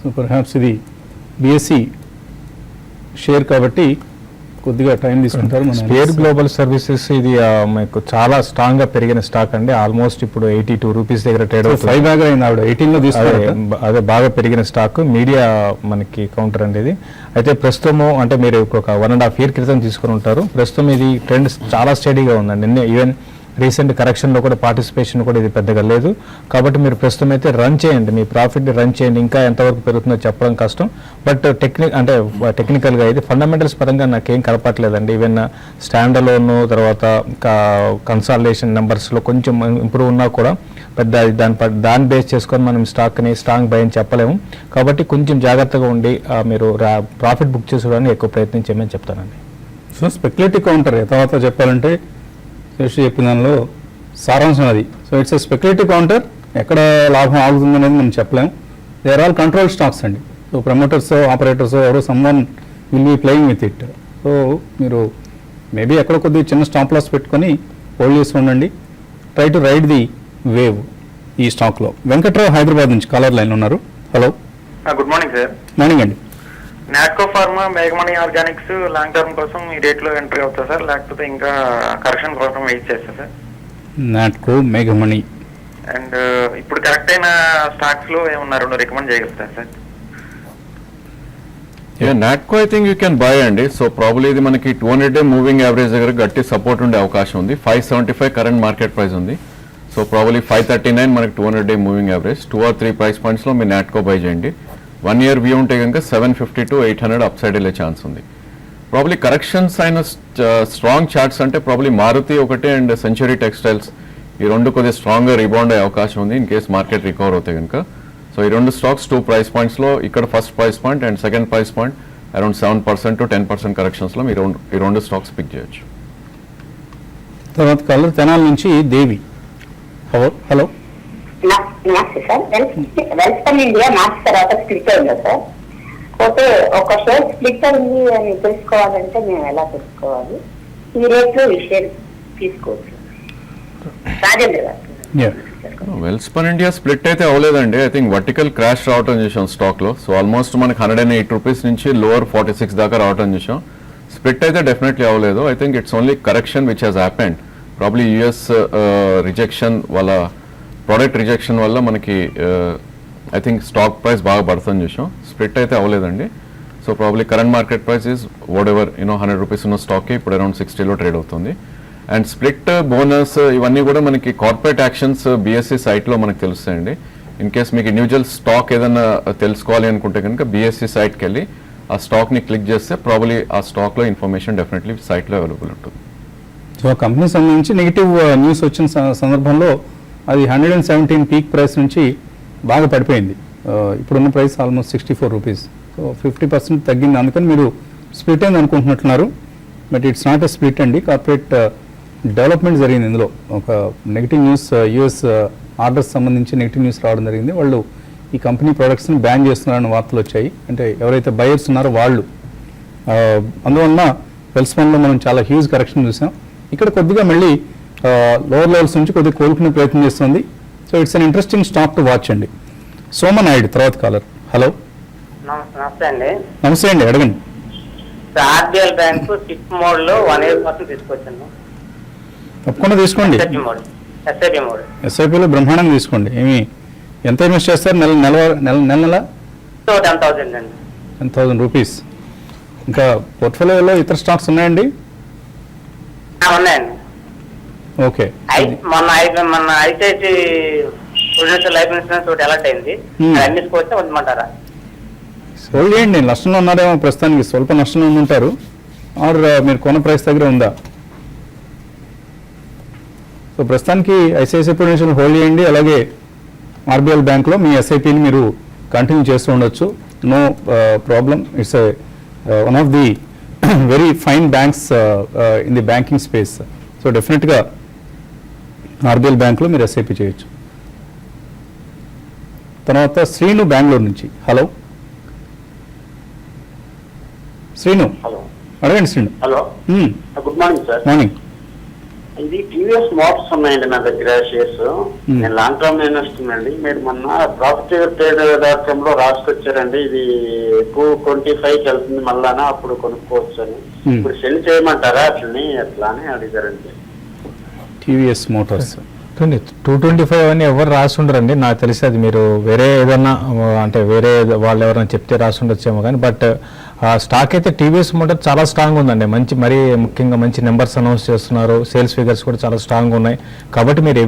So perhaps ఇది BSE షేర్ కాబట్టి కొద్దిగా టైం తీసుకుంటారు. స్పియర్ గ్లోబల్ సర్వీసెస్ ఇది మీకు చాలా స్ట్రాంగ్ గా పెరిగిన స్టాక్ అండి. ఆల్మోస్ట్ ఇప్పుడు 82 రూపీస్ దగ్గర ట్రేడ్ అవుతుంది. 5 బ్యాగ్ అయింది ఆవిడ 18లో తీసుకున్నారు. అదే బాగా పెరిగిన స్టాక్, మీడియా మనకి కౌంటర్ అండి ఇది. అయితే ప్రస్తుతము అంటే మీరు ఒక 1.5 year క్రితం తీసుకుని ఉంటారు. ప్రస్తుతం ఇది ట్రెండ్ చాలా స్టడీగా ఉందండి. నిన్న ఈవెన్ రీసెంట్ కరెక్షన్లో కూడా పార్టిసిపేషన్ కూడా ఇది పెద్దగా లేదు. కాబట్టి మీరు ప్రస్తుతం అయితే రన్ చేయండి, మీ ప్రాఫిట్ని రన్ చేయండి. ఇంకా ఎంతవరకు పెరుగుతుందో చెప్పడం కష్టం. బట్ టెక్నికల్గా ఇది ఫండమెంటల్స్ పరంగా నాకేం కనపట్లేదండి. ఈవెన్ స్టాండ్ అలోన్ తర్వాత కన్సాలిడేషన్ నెంబర్స్లో కొంచెం ఇంప్రూవ్ ఉన్నా కూడా పెద్ద దాన్ని బేస్ చేసుకొని మనం స్టాక్ని స్ట్రాంగ్ బై అని చెప్పలేము. కాబట్టి కొంచెం జాగ్రత్తగా ఉండి మీరు ప్రాఫిట్ బుక్ చేసుకోవడానికి ఎక్కువ ప్రయత్నం చేయమని చెప్తానండి. సో స్పెక్యులేటివ్ కౌంటర్ తర్వాత చెప్పాలంటే చెప్పిన దానిలో సారాంశం అది. So it's a speculative counter. ఎక్కడ లాభం ఆగుతుంది అనేది మనం చెప్పలేము. They are all control stocks అండి. సో ప్రమోటర్స్ ఆపరేటర్స్ ఎవరో someone will be playing with it. So మీరు మేబీ ఎక్కడ కొద్దిగా చిన్న స్టాప్ లాస్ పెట్టుకొని హోల్డ్ చేసి ఉండండి. Try to ride the wave ఈ స్టాక్లో. వెంకట్రావు హైదరాబాద్ నుంచి కాలర్ లైన్ ఉన్నారు. Hello, good morning sir. Morning అండి. నాట్కో ఫార్మా, మేఘమణి ఆర్గానిక్స్ లాంగ్ టర్మ్ కోసం ఈ రేట్లో ఎంట్రీ అవుతా సార్, లేకపోతే ఇంకా కరెక్షన్ కోసం వెయిట్ చేస్తా సార్? నాట్కో, మేఘమణి అండ్ ఇప్పుడు కరెక్ట్ అయిన స్టాక్స్ లో ఏమన్నా రెండు రికమెండ్ చేయగలుగుతారు sir? Natco I think you can buy అండి. సో ప్రాబ్లీ ఇది మనకి 200-day మూవింగ్ యావరేజ్ దగ్గర గట్టి సపోర్ట్ ఉండే అవకాశం ఉంది. 575 కరెంట్ మార్కెట్ ప్రైస్ ఉంది. సో ప్రాబ్లీ 539 మనకి 200-day moving average. 2 or 3 price పాయింట్స్లో మీరు నాట్కో బై చేయండి. 1 year వ్యూ ఉంటే కనుక 750 to 800 అప్ సైడ్ వెళ్ళే ఛాన్స్ ఉంది. ప్రాబ్లీ కరెక్షన్స్ అయిన స్ట్రాంగ్ చార్ట్స్ అంటే ప్రాబ్లీ మారుతి ఒకటి అండ్ సెంచరీ టెక్స్టైల్స్, ఈ రెండు కొద్దిగా స్ట్రాంగ్గా రీబౌండ్ అయ్యే అవకాశం ఉంది ఇన్ కేస్ మార్కెట్ రికవర్ అవుతాయి కనుక. సో ఈ రెండు స్టాక్స్ 2 ప్రైస్ పాయింట్స్లో, ఇక్కడ first price point and second price point around 7% to 10% కరెక్షన్స్లో మీరు ఈ రెండు స్టాక్స్ పిక్ చేయొచ్చు. తర్వాత కలర్ తెనాల నుంచి దేవి. హలో. నమస్తే సార్. వెల్స్పన్ ఇండియా మార్చి తర్వాత స్ప్లిట్ అయిందా సార్? పోతే ఒక షేర్ స్ప్లిట్ అయింది అని తెలుసుకోవాలంటే మేము ఎలా తెలుసుకోవాలి? ఈ రేట్లో ఈ షేర్ తీసుకోవచ్చు. రాజేంద్ర గారు. వెల్స్పన్ ఇండియా స్ప్లిట్ అయితే అవ్వలేదండి. ఐ థింక్ వర్టికల్ క్రాష్ రావటం చూసాం స్టాక్లో. సో ఆల్మోస్ట్ మనకి 108 రూపీస్ నుంచి లోవర్ 46 దాకా రావటం చూసాం. స్ప్లిట్ అయితే డెఫినెట్లీ అవ్వలేదు. I think it's only correction which has happened. Probably US rejection వాళ్ళ ప్రోడక్ట్ రిజెక్షన్ వల్ల మనకి ఐ థింక్ స్టాక్ ప్రైస్ బాగా పడుతుంది చూసాం. స్ప్లిట్ అయితే అవ్వలేదండి. So probably current market price is what ever 100 rupees ఉన్న స్టాక్కి ఇప్పుడు అరౌండ్ 60లో ట్రేడ్ అవుతుంది. అండ్ స్ప్లిట్, బోనస్ ఇవన్నీ కూడా మనకి కార్పొరేట్ యాక్షన్స్ BSE సైట్లో మనకు తెలుస్తాయండి. ఇన్ కేస్ మీకు ఇండివిజువల్ స్టాక్ ఏదైనా తెలుసుకోవాలి అనుకుంటే కనుక BSE సైట్కి వెళ్ళి ఆ స్టాక్ని క్లిక్ చేస్తే ప్రాబ్లీ ఆ స్టాక్లో ఇన్ఫర్మేషన్ డెఫినెట్లీ సైట్లో అవైలబుల్ ఉంటుంది. సో కంపెనీ సంబంధించి నెగిటివ్ న్యూస్ వచ్చిన సందర్భంలో అది 117 పీక్ ప్రైస్ నుంచి బాగా పడిపోయింది. ఇప్పుడున్న ప్రైస్ ఆల్మోస్ట్ 64 రూపీస్. సో 50% తగ్గింది. అందుకని మీరు స్ప్లిట్ అయింది అనుకుంటున్నట్టున్నారు. But it's not a split అండి. కార్పొరేట్ డెవలప్మెంట్ జరిగింది ఇందులో. ఒక నెగిటివ్ న్యూస్, యూఎస్ ఆర్డర్స్ సంబంధించి నెగిటివ్ న్యూస్ రావడం జరిగింది. వాళ్ళు ఈ కంపెనీ ప్రొడక్ట్స్ని బ్యాన్ చేస్తున్నారని వార్తలు వచ్చాయి. అంటే ఎవరైతే బయర్స్ ఉన్నారో వాళ్ళు. అందువలన వెల్స్పన్లో మనం చాలా హ్యూజ్ కరెక్షన్ చూసాం. ఇక్కడ కొద్దిగా మళ్ళీ లోవర్ లెవెల్స్ నుంచి కొద్దిగా కోలుకునే ప్రయత్నం చేస్తుంది. So it's an interesting stock to watch అండి. సోమనాయుడు తర్వాత కాలర్. హలో. నమస్తే అండి. నమస్తే అండి, అడగండి. ఆర్బిఎల్ బ్యాంక్ సిప్ మోడ్ లో 1 year కోసం తీసుకొచ్చాను. తప్పకుండా తీసుకోండి. ఎస్ఐపిలో బ్రహ్మాండంగా తీసుకోండి. ఎంత ఇన్వెస్ట్ చేస్తారు నెల? 10,000 అండి. 10,000 రూపీస్. ఇంకా పోర్ట్ఫోలియోలో ఇతర స్టాక్స్ ఉన్నాయండి? ఉన్నాయండి. ఓకే. మొన్న ఐసిఐసి ప్రొడెన్షియల్ లైఫ్ ఇన్సూరెన్స్ ఒకటి అలర్ట్ అయింది. అన్ని తీసుకోవచ్చా వద్దంటారా? హోల్డ్ చేయండి. నష్టంలో ఉన్నారేమో ప్రస్తుతానికి, స్వల్ప నష్టంలో ఉంటారు. ఆర్ మీరు కొన్న ప్రైస్ దగ్గర ఉందా? సో ప్రస్తుతానికి ఐసిఐసిఐ ప్రొడెన్షియల్ హోల్డ్ చేయండి, అలాగే ఆర్బిఎల్ బ్యాంక్లో మీ ఎస్ఐపిని మీరు కంటిన్యూ చేస్తూ ఉండొచ్చు. No problem. It's one of the very fine banks in the banking space. So డెఫినెట్గా ఆర్బిఎల్ బ్యాంక్లో మీరు ఎస్ఐపి చేయొచ్చు. తర్వాత శ్రీను బెంగళూరు నుంచి. హలో శ్రీను, హలో అడగండి Srinu. Hello good morning sir. Morning. ఇది టీవీఎస్ మోటార్స్ ఉన్నాయండి నా దగ్గర షేర్స్. నేను లాంగ్ టర్మ్ ఇన్వెస్టర్ అండి. మీరు మొన్న ప్రాఫిట్ ట్రేడర్.com లో రాసుకొచ్చారండి, ఇది 225కి వెళ్తుంది మళ్ళానా, అప్పుడు కొనుక్కోవచ్చు అని. ఇప్పుడు సెల్ చేయమంటారా అట్లని ఎట్లా అని అడిగారండి. టీవీఎస్ మోటార్స్ 225 అని ఎవరు రాసి ఉండరండి, నాకు తెలిసి అది మీరు వేరే ఏదన్నా అంటే వేరే వాళ్ళు ఎవరైనా చెప్తే రాసి ఉండొచ్చేమో కానీ, బట్ స్టాక్ అయితే టీవీఎస్ మోటార్ చాలా స్ట్రాంగ్ ఉందండి. మంచి మరీ ముఖ్యంగా మంచి నెంబర్స్ అనౌన్స్ చేస్తున్నారు, సేల్స్ ఫిగర్స్ కూడా చాలా స్ట్రాంగ్ ఉన్నాయి. కాబట్టి మీరు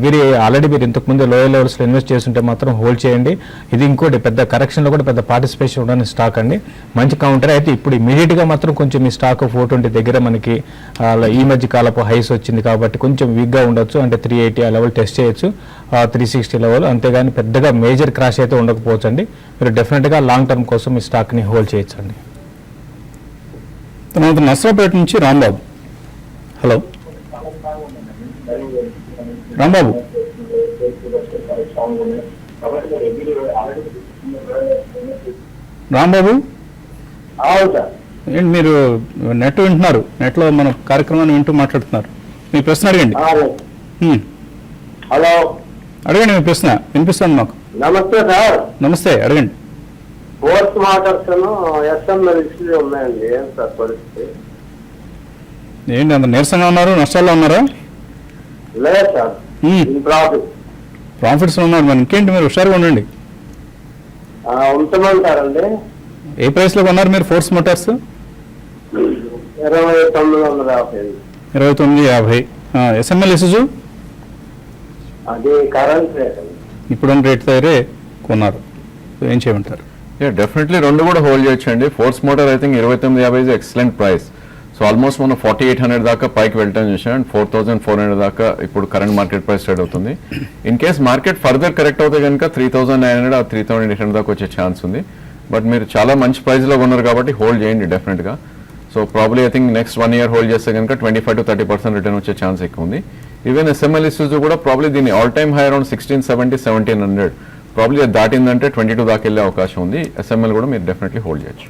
ఆల్రెడీ మీరు ఇంతకుముందు లోయర్ లెవెల్స్లో ఇన్వెస్ట్ చేస్తుంటే మాత్రం హోల్డ్ చేయండి. ఇది ఇంకోటి పెద్ద కరెక్షన్లో కూడా పెద్ద పార్టిసిపేషన్ ఉండని స్టాక్ అండి, మంచి కౌంటర్. అయితే ఇప్పుడు ఇమీడియట్గా మాత్రం కొంచెం మీ స్టాక్ 420 దగ్గర మనకి ఈ మధ్య కాలపు హైస్ వచ్చింది కాబట్టి కొంచెం వీక్గా ఉండొచ్చు. అంటే 380 ఆ లెవెల్ టెస్ట్ చేయొచ్చు, 360 లెవెల్. అంతేగాని పెద్దగా మేజర్ క్రాష్ అయితే ఉండకపోవచ్చు అండి. మీరు డెఫినెట్గా లాంగ్ టర్మ్ కోసం మీ స్టాక్ని హోల్డ్ చేయొచ్చు అండి. తర్వాత నర్సరావుపేట నుంచి రాంబాబు. హలో రాంబాబు. రాంబాబు ఏంటి మీరు నెట్ వింటున్నారు, నెట్లో మన కార్యక్రమాన్ని వింటూ మాట్లాడుతున్నారు. మీ ప్రశ్న అడగండి. హలో అడగండి మీ ప్రశ్న, వినిపిస్తుంది మాకు. నమస్తే సార్. నమస్తే, అడగండి. ఫోర్త్ మోటార్స్ ఎస్ఎంఎల్సీ ఉన్నాయండి, ఏం సార్ పరిస్థితి? ఏంటి అంత నీరసంగా ఉన్నారు, నష్టాల్లో ఉన్నారా? లేదు సార్, ప్రాఫిట్ ప్రాఫిట్స్ ఉన్నారు. మరి ఇంకేంటి, మీరు హుషారుగా ఉండండి. ఉంచమంటారండి. ఏ ప్రైస్లో కొన్నారు మీరు ఫోర్స్ మోటార్స్? 2950. 2950. ఎస్ఎంఎల్ ఇసుజు అది కరెంట్ రేట్ అండి. ఇప్పుడున్న రేట్ దగ్గరే కొన్నారు. ఏం చేయమంటారు? డెఫినెట్లీ రెండు కూడా హోల్డ్ చేయొచ్చండి. Force motor I think 2950 is excellent price. So almost మనం 4800 దాకా పైకి వెళ్ళటం చూసాం, అండ్ 4400 దాకా ఇప్పుడు కరెంట్ మార్కెట్ ప్రైస్ ట్రేడ్ అవుతుంది. In case market further correct అవుతే కనుక 3900 ఆ 3800 దాకా వచ్చే ఛాన్స్ ఉంది. బట్ మీరు చాలా మంచి ప్రైస్లో ఉన్నారు కాబట్టి హోల్డ్ చేయండి డెఫినెట్గా. So probably I think next 1 year hold చేస్తే కనుక 25 to 30% రిటర్న్ వచ్చే ఛాన్స్ ఎక్కువ ఉంది. ఈవెన్ ఎస్ఎంఎల్ ఇష్యూస్ కూడా ప్రాబ్లీ దీని all time high around 1670, 1700 probably అది దాటిందంటే 22 దాకా వెళ్ళే అవకాశం ఉంది. ఎస్ఎంఎల్ కూడా మీరు డెఫినెట్లీ హోల్డ్ చేయొచ్చు.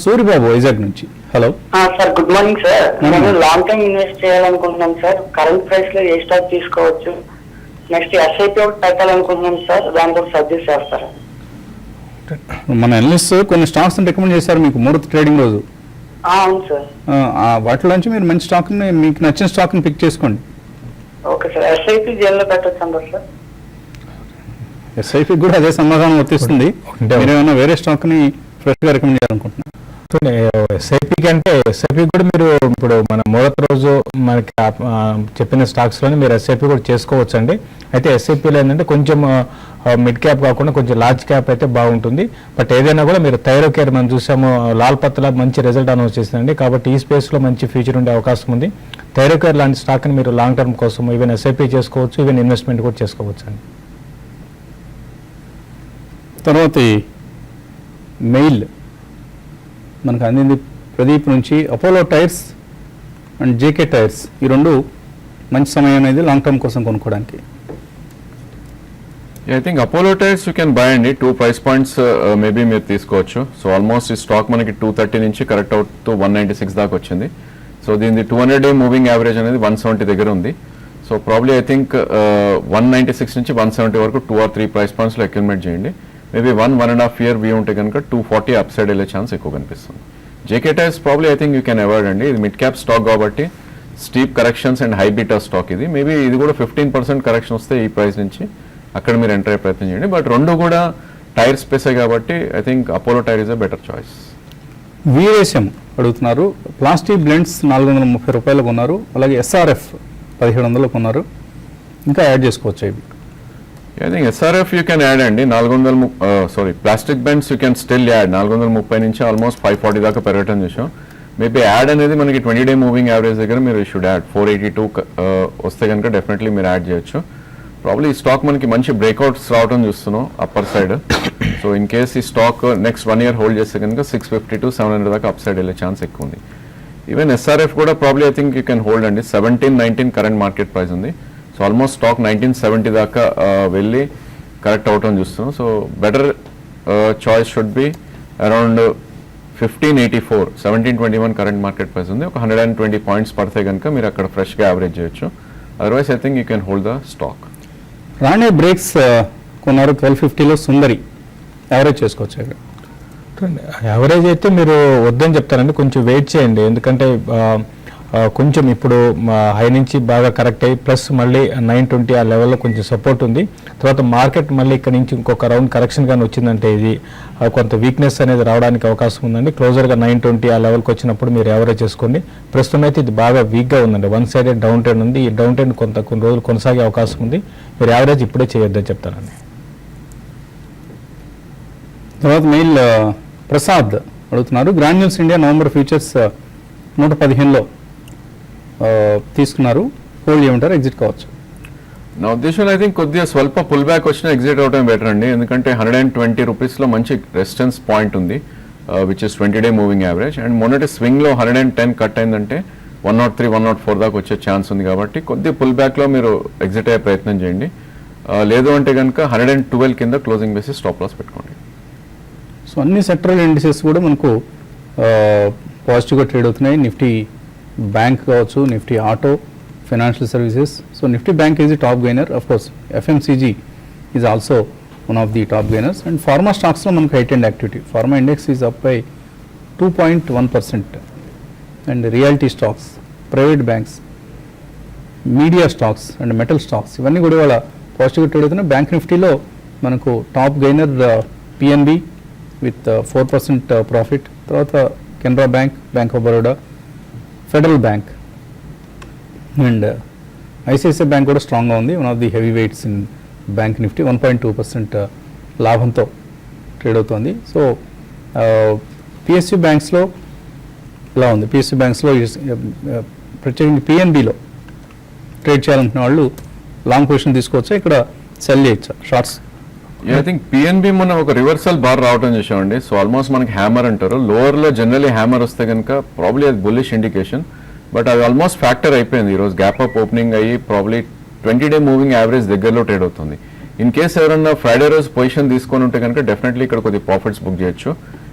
సూర్యబాబు వైజాగ్ నుంచి. Hello sir, good morning sir. నేను లాంగ్ టైమ్ ఇన్వెస్ట్ చేయాలనుకుంటున్నాను సార్. కరెంట్ ప్రైస్ లో ఏ స్టాక్ తీసుకోవచ్చు? నెక్స్ట్ ఎస్ఐపి ఒకటి పెట్టాలనుకుంటున్నాను సార్, దాని కూడా సజెస్ట్ చేస్తారా? మన ఎనలిస్ట్ కొన్ని స్టాక్స్ రికమెండ్ చేశారు మీకు ముహూర్త ట్రేడింగ్ రోజు. అవును సార్. వాటిలోంచి మీరు మంచి స్టాక్ని, మీకు నచ్చిన స్టాక్ని పిక్ చేసుకోండి. Okay sir. ఎస్ఐపి జైల్లో పెట్టచ్చు అంటారు సార్? ఎస్ఐపి కూడా అదే సమాధానం వర్తిస్తుంది. మీరు ఏమైనా వేరే స్టాక్ని ఫ్రెష్గా రికమెండ్ చేయాలనుకుంటున్నారు? ఎస్ఐపి కంటే ఎస్ఐపి కూడా మీరు ఇప్పుడు మన మొదటి రోజు మనకి చెప్పిన స్టాక్స్లోనే మీరు ఎస్ఐపి కూడా చేసుకోవచ్చు అండి. అయితే ఎస్ఐపిలో ఏంటంటే కొంచెం మిడ్ క్యాప్ కాకుండా కొంచెం లార్జ్ క్యాప్ అయితే బాగుంటుంది. బట్ ఏదైనా కూడా మీరు థైరోకేర్ మనం చూసాము, లాల్ పత్లా మంచి రిజల్ట్ అనౌన్స్ చేసిందండి. కాబట్టి ఈ స్పేస్లో మంచి ఫ్యూచర్ ఉండే అవకాశం ఉంది. థైరోకేర్ లాంటి స్టాక్ని మీరు లాంగ్ టర్మ్ కోసం ఈవెన్ ఎస్ఐపి చేసుకోవచ్చు, ఈవెన్ ఇన్వెస్ట్మెంట్ కూడా చేసుకోవచ్చు అండి. తర్వాత మెయిల్ మనకు అందింది ప్రదీప్ నుంచి. Apollo tyres and JK tyres, ఈ రెండు మంచి సమయం అనేది లాంగ్ టర్మ్ కోసం కొనుక్కోవడానికి. I think Apollo tyres you can buy అండి. 2 price points మేబీ మీరు తీసుకోవచ్చు. సో ఆల్మోస్ట్ ఈ స్టాక్ మనకి 230 నుంచి కరెక్ట్ అవుతూ 196 దాకా వచ్చింది. సో దీని 200-day మూవింగ్ యావరేజ్ అనేది 170 దగ్గర ఉంది. సో ప్రాబ్లీ ఐ థింక్ 196 నుంచి 170 వరకు 2 or 3 price pointsలో అక్యుమిలేట్ చేయండి. మేబీ 1.5 year వ్యూ ఉంటే కనుక 240 అప్ సైడ్ వెళ్ళే ఛాన్స్ ఎక్కువ కనిపిస్తుంది. JK tyres probably I think you can avoid అండి. ఇది మిడ్ క్యాప్ స్టాక్ కాబట్టి steep corrections and high beta stock ఇది. మేబీ ఇది కూడా 15% కరెక్షన్ వస్తే ఈ ప్రైస్ నుంచి అక్కడ మీరు ఎంటర్ అయ్యే ప్రయత్నం చేయండి. బట్ రెండు కూడా టైర్ స్పేసే కాబట్టి I think Apollo Tyre is a better choice. Veeresham అడుగుతున్నారు, ప్లాస్టిక్ బ్లెండ్స్ 430 రూపాయలు కొన్నారు, అలాగే ఎస్ఆర్ఎఫ్ 1700 కొన్నారు, ఇంకా యాడ్ చేసుకోవచ్చు ఇవి? I think SRF you can add అండి. 430 plastic bends you can still add. 430 నుంచి ఆల్మోస్ట్ 540 దాకా పెరగటం చూసాం. మేబీ యాడ్ అనేది మనకి 20-day మూవింగ్ యావరేజ్ దగ్గర మీరు షుడ్ యాడ్ 482 వస్తే కనుక డెఫినెట్లీ మీరు యాడ్ చేయొచ్చు. ప్రాబ్లీ ఈ స్టాక్ మనకి మంచి బ్రేక్అవుట్స్ రావడం చూస్తున్నాం upper side. So in case ఈ స్టాక్ నెక్స్ట్ 1 year హోల్డ్ చేస్తే కనుక 650 to 700 దాకా అప్ సైడ్ వెళ్ళే ఛాన్స్ ఎక్కువ ఉంది. ఈవెన్ ఎస్ఆర్ఎఫ్ కూడా probably I think you can hold అండి. 17-19 కరెంట్ మార్కెట్ ప్రైస్ ఉంది. సో ఆల్మోస్ట్ స్టాక్ 1970 దాకా వెళ్ళి కరెక్ట్ అవటం చూస్తున్నాం. So better choice should be around 1584, 1721 current market price ఉంది. ఒక 120 పాయింట్స్ పడితే కనుక మీరు అక్కడ ఫ్రెష్గా యావరేజ్ చేయొచ్చు. Otherwise I think you can hold the stock. Rane Brakes కొన్నారు 1250లో సుందరి యావరేజ్ చేసుకోవచ్చు ఇక్కడ. యావరేజ్ అయితే మీరు వద్దని చెప్తారండి, కొంచెం వెయిట్ చేయండి. ఎందుకంటే కొంచెం ఇప్పుడు హై నుంచి బాగా కరెక్ట్ అయ్యి ప్లస్ మళ్ళీ 920 ఆ లెవెల్లో కొంచెం సపోర్ట్ ఉంది. తర్వాత మార్కెట్ మళ్ళీ ఇక్కడ నుంచి ఇంకొక రౌండ్ కరెక్షన్ కానీ వచ్చిందంటే ఇది కొంత వీక్నెస్ అనేది రావడానికి అవకాశం ఉందండి. క్లోజర్గా 920 ఆ లెవెల్కి వచ్చినప్పుడు మీరు యావరేజ్ చేసుకోండి. ప్రస్తుతం అయితే ఇది బాగా వీక్గా ఉందండి, వన్ సైడెడ్ డౌన్ ట్రెండ్ ఉంది. ఈ డౌన్ ట్రెండ్ కొన్ని రోజులు కొనసాగే అవకాశం ఉంది. మీరు యావరేజ్ ఇప్పుడే చేయొద్దని చెప్తానండి. తర్వాత మెయిల్ ప్రసాద్ అడుగుతున్నారు, గ్రాన్యూల్స్ ఇండియా నవంబర్ ఫ్యూచర్స్ 115లో తీసుకున్నారు, హోల్డ్ చేయమంటారు, ఎగ్జిట్ కావచ్చు? నా ఉద్దేశంలో ఐ థింక్ కొద్దిగా స్వల్ప పుల్ బ్యాక్ వచ్చినా ఎగ్జిట్ అవడం బెటర్ అండి. ఎందుకంటే 120 రూపీస్లో మంచి రెసిస్టెన్స్ పాయింట్ ఉంది, which is 20-day moving average. And మొన్నటి స్వింగ్లో 110 కట్ అయిందంటే 103, 104 దాకా వచ్చే ఛాన్స్ ఉంది. కాబట్టి కొద్దిగా పుల్ బ్యాక్లో మీరు ఎగ్జిట్ అయ్యే ప్రయత్నం చేయండి. లేదు అంటే కనుక 112 కింద క్లోజింగ్ బేసిస్ స్టాప్ లాస్ పెట్టుకోండి. సో అన్ని సెక్టరల్ ఇండిసెస్ కూడా మనకు పాజిటివ్గా ట్రేడ్ అవుతున్నాయి. నిఫ్టీ బ్యాంక్ కావచ్చు, Nifty auto, financial services. So Nifty bank is the top gainer. Of course FMCG is also one of the top gainers. And pharma స్టాక్స్లో మనకు height and activity. Pharma index is up by 2.1%. And reality stocks, private banks, media stocks and metal stocks ఇవన్నీ కూడా ఇవాళ పాజిటివ్గా ట్రేడ్ అవుతున్నాయి. బ్యాంక్ నిఫ్టీలో మనకు top gainer PNB with 4% profit. తర్వాత Canara bank, bank of Baroda, federal bank and ICICI bank కూడా స్ట్రాంగ్గా ఉంది. One of the heavy weights in bank Nifty 1.2% లాభంతో ట్రేడ్ అవుతుంది. సో పిఎస్యూ బ్యాంక్స్లో ఇలా ఉంది. పిఎస్యూ బ్యాంక్స్లో ప్రత్యేకంగా పిఎన్బిలో ట్రేడ్ చేయాలనుకున్న వాళ్ళు లాంగ్ పొజిషన్ తీసుకోవచ్చా, ఇక్కడ సెల్ చేయొచ్చా షార్ట్స్? ఐ థింక్ పిఎన్బి మొన్న ఒక రివర్సల్ బార్ రావడం చేసామండి. సో ఆల్మోస్ట్ మనకి హ్యామర్ అంటారు. లోవర్లో జనరలీ హ్యామర్ వస్తే కనుక ప్రాబ్లీ అది బుల్లిష్ ఇండికేషన్. బట్ అది ఆల్మోస్ట్ ఫ్యాక్టర్ అయిపోయింది. ఈరోజు గ్యాప్ అప్ ఓపెనింగ్ అయ్యి ప్రాబ్లీ 20-day మూవింగ్ యావరేజ్ దగ్గరలో ట్రేడ్ అవుతుంది. ఇన్ కేస్ ఎవరైనా ఫ్రైడే రోజు పొజిషన్ తీసుకొని ఉంటే కనుక డెఫినెట్లీ ఇక్కడ కొద్ది ప్రాఫిట్స్ బుక్ చేయొచ్చు.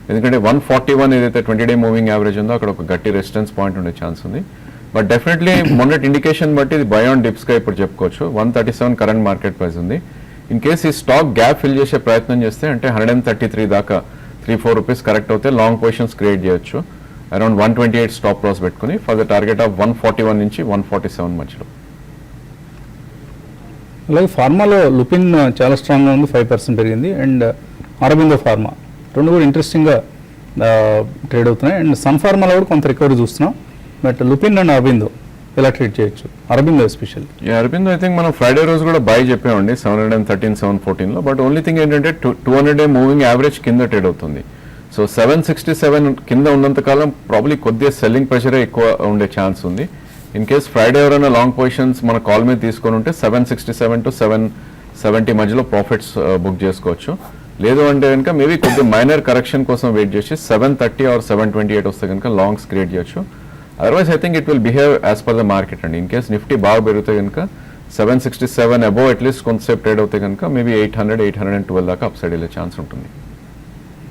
ఎందుకంటే 141 ఏదైతే 20-day మూవింగ్ యావరేజ్ ఉందో అక్కడ ఒక గట్టి రెసిస్టెన్స్ పాయింట్ ఉండే ఛాన్స్ ఉంది. బట్ డెఫినెట్లీ మొన్నటి ఇండికేషన్ బట్టి ఇది బై ఆన్ డిప్స్గా ఇప్పుడు చెప్పుకోవచ్చు. 137 కరెంట్ మార్కెట్ ప్రైస్ ఉంది. ఇన్ కేస్ ఈ స్టాక్ గ్యాప్ ఫిల్ చేసే ప్రయత్నం చేస్తే అంటే 133 దాకా 3-4 రూపీస్ కరెక్ట్ అవుతే లాంగ్ పొజిషన్స్ క్రియేట్ చేయొచ్చు. అరౌండ్ 128 స్టాప్ లాస్ పెట్టుకుని ఫర్ ద టార్గెట్ ఆఫ్ 141 నుంచి 147 మధ్యలో. అలాగే ఫార్మాలో లుపిన్ చాలా స్ట్రాంగ్గా ఉంది, 5% పెరిగింది. అండ్ అరబిందో ఫార్మా రెండు కూడా ఇంట్రెస్టింగ్గా ట్రేడ్ అవుతున్నాయి. అండ్ సన్ ఫార్మాలో కూడా కొంత రికవరీ చూస్తున్నాం. బట్ లుపిన్ అండ్ అరబిందో ఎలా ట్రేడ్ చేయొచ్చు, Aurobindo special? Aurobindo I think మనం ఫ్రైడే రోజు కూడా బై చెప్పామండి 713, 714లో. బట్ ఓన్లీ థింగ్ ఏంటంటే 200-day మూవింగ్ యావరేజ్ కింద ట్రేడ్ అవుతుంది. సో 767 కింద ఉన్నంతకాలం ప్రాబ్లీ కొద్దిగా సెల్లింగ్ ప్రెషరే ఎక్కువ ఉండే ఛాన్స్ ఉంది. ఇన్ కేస్ ఫ్రైడే ఎవరైనా లాంగ్ పొజిషన్స్ మన కాల్ మీద తీసుకొని ఉంటే 767 to 770 మధ్యలో ప్రాఫిట్స్ బుక్ చేసుకోవచ్చు. లేదు అంటే కనుక మేబీ కొద్దిగా మైనర్ కరెక్షన్ కోసం వెయిట్ చేసి 730 or 728 వస్తే కనుక లాంగ్స్ క్రియేట్ చేయొచ్చు. Otherwise I think it will behave as per the market అండి. ఇన్ కేస్ నిఫ్టీ బాగా పెరిగితే కనుక 767 అబోవ్ అట్లీస్ట్ కొంతసేపు ట్రేడ్ అవుతే కనుక మేబీ 800, 812 దాకా అప్ సైడ్ వెళ్ళే ఛాన్స్ ఉంటుంది.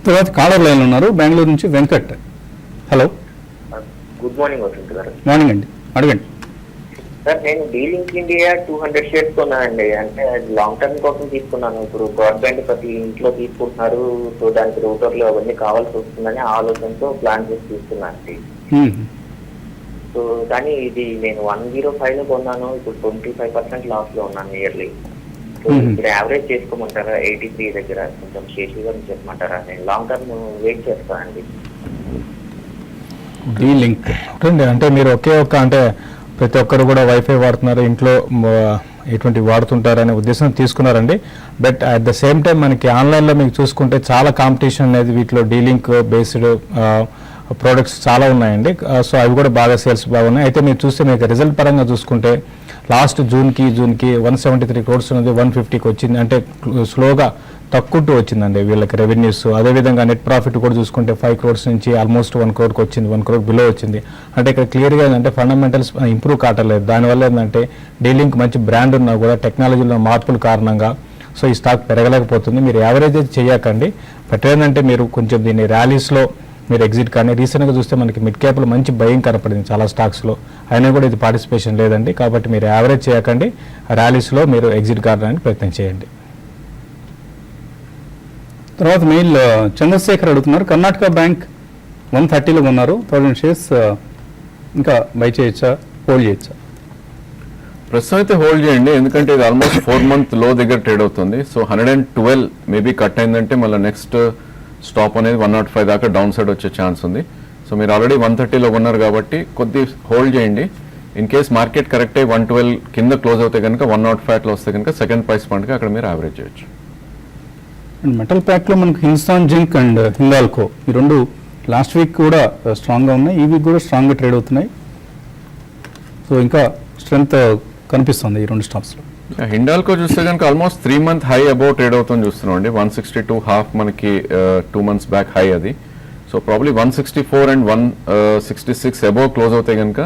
తర్వాత కాలర్ లైన్ ఉన్నారు బెంగళూరు నుంచి Venkat. Hello, good morning Vasanth garu. Morning అండి, అడగండి. సార్ నేను డీలింక్ ఇండియా 200 షేర్స్ కొన్నానండి. అంటే లాంగ్ టర్మ్ కోసం తీసుకున్నాను. ఇప్పుడు బ్రాడ్బ్యాండ్ ప్రతి ఇంట్లో తీసుకుంటున్నారు. సో దానికి రూటర్లు అవన్నీ కావాల్సి వస్తుందని ఆలోచనతో ప్లాన్ చేసి తీసుకున్నానండి. సో కానీ ఇది నేను 105లో కొన్నాను. ఇప్పుడు 25% లాస్ లో ఉన్నాను ఇయర్లీ. సో ఇప్పుడు యావరేజ్ చేసుకోమంటారా 83 దగ్గర? కొంచెం శేషి గారిని చెప్పమంటారా? నేను లాంగ్ టర్మ్ వెయిట్ చేస్తానండి. డీలింక్ అంటే మీరు ఒకే ఒక్క అంటే ప్రతి ఒక్కరు కూడా వైఫై వాడుతున్నారు, ఇంట్లో ఎటువంటి వాడుతుంటారు అనే ఉద్దేశం తీసుకున్నారండి. But at the same time మనకి ఆన్లైన్లో మీకు చూసుకుంటే చాలా కాంపిటీషన్ అనేది వీటిలో డీలింక్ బేస్డ్ ప్రోడక్ట్స్ చాలా ఉన్నాయండి. సో అవి కూడా బాగా సేల్స్ బాగున్నాయి. అయితే మీరు చూస్తే మీకు రిజల్ట్ పరంగా చూసుకుంటే లాస్ట్ జూన్కి 173 crores ఉన్నది 150కి వచ్చింది. అంటే స్లోగా తక్కువ వచ్చిందండి వీళ్ళకి రెవెన్యూస్. అదేవిధంగా నెట్ ప్రాఫిట్ కూడా చూసుకుంటే 5 crores నుంచి ఆల్మోస్ట్ 1 crore వచ్చింది, 1 crore బిలో వచ్చింది. అంటే ఇక్కడ క్లియర్గా ఏంటంటే ఫండమెంటల్స్ ఇంప్రూవ్ కావట్లేదు. దానివల్ల ఏంటంటే డీలింగ్ మంచి బ్రాండ్ ఉన్నా కూడా టెక్నాలజీలో మార్పుల కారణంగా సో ఈ స్టాక్ పెరగలేకపోతుంది. మీరు యావరేజ్ అయితే చేయకండి. బెటర్ ఏంటంటే మీరు కొంచెం దీన్ని ర్యాలీస్లో మీరు ఎగ్జిట్ కానీ రీసెంట్గా చూస్తే మనకి మిడ్ క్యాప్లో మంచి బయింగ్ కనపడింది చాలా స్టాక్స్లో, అయినా కూడా ఇది పార్టిసిపేషన్ లేదండి. కాబట్టి మీరు యావరేజ్ చేయకండి, ర్యాలీస్లో మీరు ఎగ్జిట్ కావడానికి ప్రయత్నం చేయండి. తర్వాత మెయిల్ చంద్రశేఖర్ అడుగుతున్నారు, కర్ణాటక బ్యాంక్ 130లో ఉన్నారు, 1000 shares ఇంకా బై చేయొచ్చా, హోల్డ్ చేయొచ్చా? ప్రస్తుతం అయితే హోల్డ్ చేయండి, ఎందుకంటే ఇది ఆల్మోస్ట్ 4 month లో దగ్గర ట్రేడ్ అవుతుంది. సో 112 మేబీ కట్ అయిందంటే మళ్ళీ నెక్స్ట్ స్టాప్ అనేది 105 దాకా డౌన్ సైడ్ వచ్చే ఛాన్స్ ఉంది. సో మీరు ఆల్రెడీ 130లో ఉన్నారు కాబట్టి కొద్ది హోల్డ్ చేయండి. ఇన్ కేస్ మార్కెట్ కరెక్ట్ అయ్యి 112 కింద క్లోజ్ అవుతే కనుక 105లో వస్తే కనుక సెకండ్ ప్రైస్ పాయింట్గా అక్కడ మీరు యావరేజ్ చేయొచ్చు. అండ్ మెటల్ ప్యాక్లో మనకు హిందుస్థాన్ జింక్ అండ్ హిందాల్కో ఈ రెండు లాస్ట్ వీక్ కూడా స్ట్రాంగ్గా ఉన్నాయి, ఈ వీక్ కూడా స్ట్రాంగ్గా ట్రేడ్ అవుతున్నాయి. సో ఇంకా స్ట్రెంగ్త్ కనిపిస్తుంది ఈ రెండు స్టాక్స్లో. హిండాల్కో చూస్తే కనుక almost 3 month high above trade అవుతుంది చూస్తున్నాం అండి. 162.5 మనకి 2 months బ్యాక్ హై అది. So probably 164 and 166 above close అవుతాయి కనుక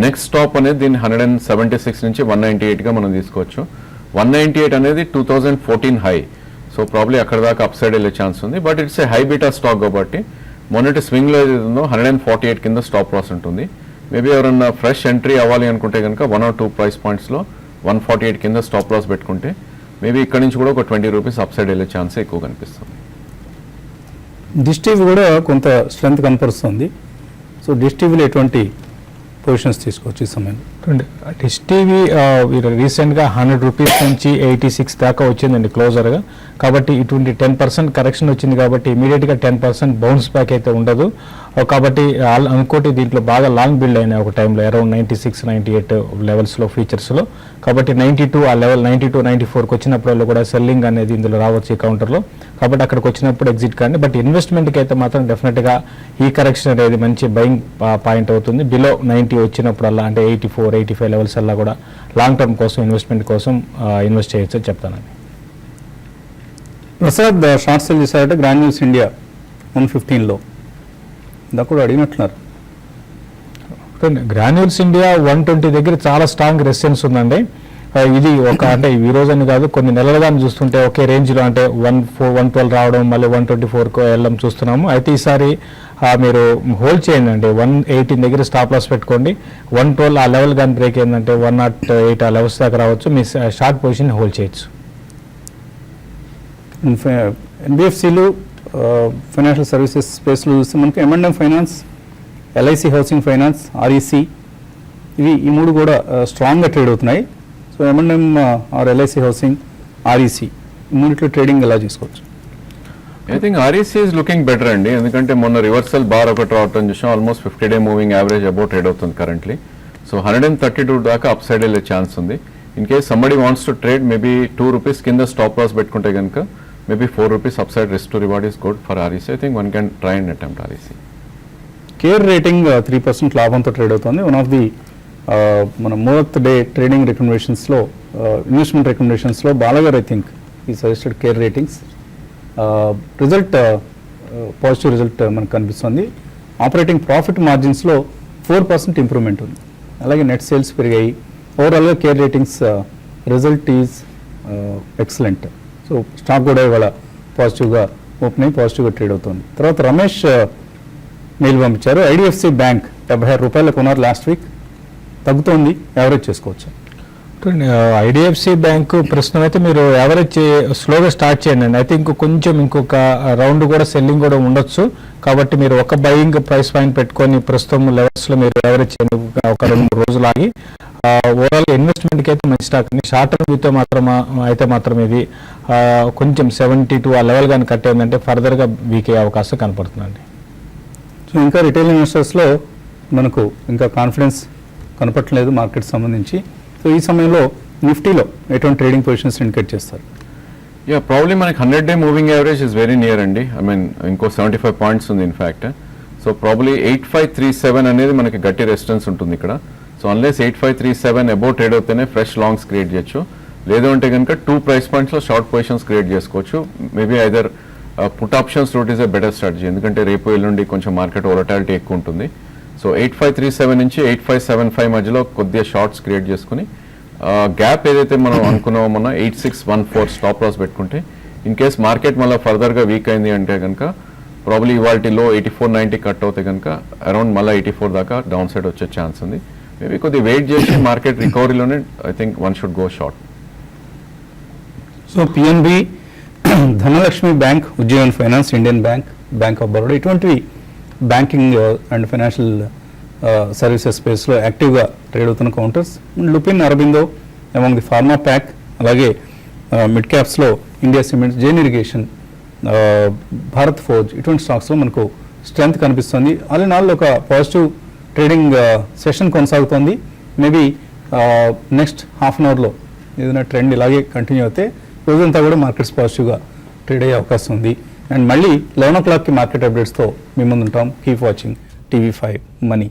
నెక్స్ట్ స్టాప్ అనేది దీన్ని 176 నుంచి 198గా మనం తీసుకోవచ్చు. 198 అనేది 2014 హై. సో ప్రాబ్లీ అక్కడ దాకా అప్ సైడ్ వెళ్ళే ఛాన్స్ ఉంది. But it's a high beta stock కాబట్టి మొన్నటి స్వింగ్లో ఏది ఉందో 148 కింద స్టాప్ లాస్ ఉంటుంది. మేబీ ఎవరన్నా ఫ్రెష్ ఎంట్రీ అవ్వాలి అనుకుంటే కనుక 1 or 2 price pointsలో 148 కింద స్టాప్ లాస్ పెట్టుకుంటే మేబీ ఇక్కడ నుంచి కూడా ఒక 20 రూపీస్ అప్ సైడ్ వెళ్ళే ఛాన్స్ ఎక్కువ కనిపిస్తుంది. డిష్ టీవీ కూడా కొంత స్ట్రెంగ్త్ కనపరుస్తుంది. సో డిష్ టీవీలో ఎటువంటి పొజిషన్స్ తీసుకోవచ్చు ఈ సమయంలో? డిష్ టీవీ రీసెంట్గా 100 రూపీస్ నుంచి 86 దాకా వచ్చిందండి క్లోజర్గా. కాబట్టి ఇటువంటి 10% కరెక్షన్ వచ్చింది కాబట్టి ఇమీడియట్గా 10% బౌన్స్ బ్యాక్ అయితే ఉండదు. కాబట్టి అనుకోటి దీంట్లో బాగా లాంగ్ బిల్డ్ అయినాయి ఒక టైంలో అరౌండ్ 96, 98 లెవెల్స్లో ఫీచర్స్లో. కాబట్టి 92 ఆ లెవెల్ 92, 94కి వచ్చినప్పుడు కూడా సెల్లింగ్ అనేది ఇందులో రావచ్చు ఈ కౌంటర్లో. కాబట్టి అక్కడికి వచ్చినప్పుడు ఎగ్జిట్ కానీ. బట్ ఇన్వెస్ట్మెంట్కి అయితే మాత్రం డెఫినెట్గా ఈ కరెక్షన్ అనేది మంచి బయింగ్ పాయింట్ అవుతుంది. బిలో 90 వచ్చినప్పుడల్లా అంటే 84, 85 లెవెల్స్ అలా కూడా లాంగ్ టర్మ్ కోసం ఇన్వెస్ట్మెంట్ కోసం ఇన్వెస్ట్ చేయొచ్చు చెప్తానండి. ప్రసాద్ షార్ట్ సెల్ చేశారంటే గ్రాన్యూల్స్ ఇండియా 115లో ఇందా కూడా అడిగినట్లున్నారు. గ్రాన్యూల్స్ ఇండియా 120 దగ్గర చాలా స్ట్రాంగ్ రెసిస్టెన్స్ ఉందండి. ఇది ఒక అంటే ఈ రోజు అని కాదు కొన్ని నెలలుగా చూస్తుంటే ఒకే రేంజ్లో అంటే 112 రావడం మళ్ళీ 124కు వెళ్ళడం చూస్తున్నాము. అయితే ఈసారి మీరు హోల్డ్ చేయండి అండి. 118 దగ్గర స్టాప్ లాస్ పెట్టుకోండి. 112 ఆ లెవెల్ కానీ బ్రేక్ అయిందంటే 108 ఆ లెవెల్స్ దాకా రావచ్చు. మీ షార్ట్ పొజిషన్ హోల్డ్ చేయొచ్చు. ఎన్బిఎఫ్సిలు ఫైనాన్షియల్ సర్వీసెస్ స్పేస్లో చూస్తే మనకి M&M finance, LIC housing finance, REC ఈ మూడు కూడా స్ట్రాంగ్గా ట్రేడ్ అవుతున్నాయి. So M&M or LIC housing, REC ఈ మూడిట్లో ట్రేడింగ్ ఎలా చేసుకోవచ్చు? I think REC is looking better అండి, ఎందుకంటే మొన్న రివర్సల్ బార్ ఒకటి రావటం చూసాం. Almost 50-day moving average about trade అవుతుంది కరెంట్లీ. సో 132 దాకా అప్ సైడ్ వెళ్ళే ఛాన్స్ ఉంది. In case somebody wants to trade maybe 2 rupees కింద స్టాప్ లాస్ పెట్టుకుంటే కనుక maybe 4 rupees up side risk to reward is good for REC. I think one can try and attempt REC. Care rating 3% లాభంతో ట్రేడ్ అవుతుంది. వన్ ఆఫ్ ది మన మూడత్ డే ట్రేడింగ్ రికమెండేషన్స్లో ఇన్వెస్ట్మెంట్ రికమెండేషన్స్లో బాలగారు ఐ థింక్ ఈ suggested care ratings. Result positive result మనకు కనిపిస్తుంది. ఆపరేటింగ్ ప్రాఫిట్ మార్జిన్స్లో 4% ఇంప్రూవ్మెంట్ ఉంది. అలాగే నెట్ సేల్స్ పెరిగాయి. ఓవరాల్గా care ratings result is excellent. So stock కూడా ఇవాళ పాజిటివ్గా ఓపెన్ అయ్యి పాజిటివ్గా ట్రేడ్ అవుతుంది. తర్వాత రమేష్ మెయిల్ పంపించారు, IDFC బ్యాంక్ 76 రూపాయలు కొన్నారు లాస్ట్ వీక్, తగ్గుతోంది, యావరేజ్ చేసుకోవచ్చు. IDFC బ్యాంకు ప్రస్తుతం అయితే మీరు యావరేజ్ స్లోగా స్టార్ట్ చేయండి. అయితే ఇంకొక రౌండ్ కూడా సెల్లింగ్ కూడా ఉండొచ్చు. కాబట్టి మీరు ఒక బయింగ్ ప్రైస్ పాయింట్ పెట్టుకొని ప్రస్తుతం లెవెల్స్లో మీరు యావరేజ్ చేయండి ఒక 2-3 రోజులు ఆగి. ఓవరాల్గా ఇన్వెస్ట్మెంట్కి అయితే మంచి స్టాక్ అండి. షార్ట్ టర్మ్ వ్యూతో అయితే మాత్రం ఇది కొంచెం 72 ఆ లెవెల్ కానీ కట్ అయిందంటే ఫర్దర్గా వీక్ అయ్యే అవకాశం కనపడుతుందండి. సో ఇంకా రిటైల్ ఇన్వెస్టర్స్లో మనకు ఇంకా కాన్ఫిడెన్స్ కనపట్లేదు మార్కెట్ సంబంధించి. సో ఈ సమయంలో నిఫ్టీలో ఎటువంటి ట్రేడింగ్ పొజిషన్స్ ఇండికేట్ చేస్తారు? ప్రాబ్లీ మనకి 100-day moving average is very near అండి. ఐ మీన్ ఇంకో 75 పాయింట్స్ ఉంది ఇన్ఫ్యాక్ట్. సో సో ప్రాబ్లీ 8537 అనేది మనకి గట్టి రెసిస్టెన్స్ ఉంటుంది ఇక్కడ. సో అన్లెస్ 8537 అబౌవ్ ట్రేడ్ అవుతేనే ఫ్రెష్ లాంగ్స్ క్రియేట్ చేయొచ్చు. లేదు అంటే కనుక 2 ప్రైస్ పాయింట్స్లో షార్ట్ పొజిషన్స్ క్రియేట్ చేసుకోవచ్చు. Maybe either put options route is a better strategy, ఎందుకంటే రేపు ఎల్లుండి కొంచెం మార్కెట్ వోలటాలిటీ ఎక్కువ ఉంటుంది. సో 8537 నుంచి 8575 మధ్యలో కొద్దిగా షార్ట్స్ క్రియేట్ చేసుకుని గ్యాప్ ఏదైతే మనం అనుకున్నామో మొన్న 8614 స్టాప్ లాస్ పెట్టుకుంటే ఇన్ కేస్ మార్కెట్ మళ్ళీ ఫర్దర్గా వీక్ అయింది అంటే కనుక ప్రాబ్లీ ఇవాల్టిలో 8490 కట్ అవుతే కనుక అరౌండ్ మళ్ళీ 84 దాకా డౌన్ సైడ్ వచ్చే ఛాన్స్ ఉంది. మేబీ కొద్దిగా వెయిట్ చేసి మార్కెట్ రికవరీలోనే I think one should go short. So PNB, Dhanlaxmi bank, Ujjivan finance, Indian bank, bank of Baroda ఇటువంటివి బ్యాంకింగ్ అండ్ ఫైనాన్షియల్ సర్వీసెస్ స్పేస్లో యాక్టివ్గా ట్రేడ్ అవుతున్న counters. Lupin, Aurobindo among the pharma pack, అలాగే మిడ్ క్యాప్స్లో India cements, Jain irrigation, Bharat forge ఇటువంటి స్టాక్స్లో మనకు స్ట్రెంత్ కనిపిస్తుంది. ఆల్ ఇన్ ఆల్ ఒక పాజిటివ్ ట్రేడింగ్ సెషన్ కొనసాగుతోంది. మేబీ నెక్స్ట్ హాఫ్ అన్ అవర్లో ఏదైనా ట్రెండ్ ఇలాగే కంటిన్యూ అయితే రోజంతా కూడా మార్కెట్స్ పాజిటివ్గా ట్రేడ్ అయ్యే అవకాశం ఉంది. అండ్ మళ్ళీ 11 o'clockకి మార్కెట్ అప్డేట్స్తో మీ ముందు ఉంటాం. Keep watching TV5 money.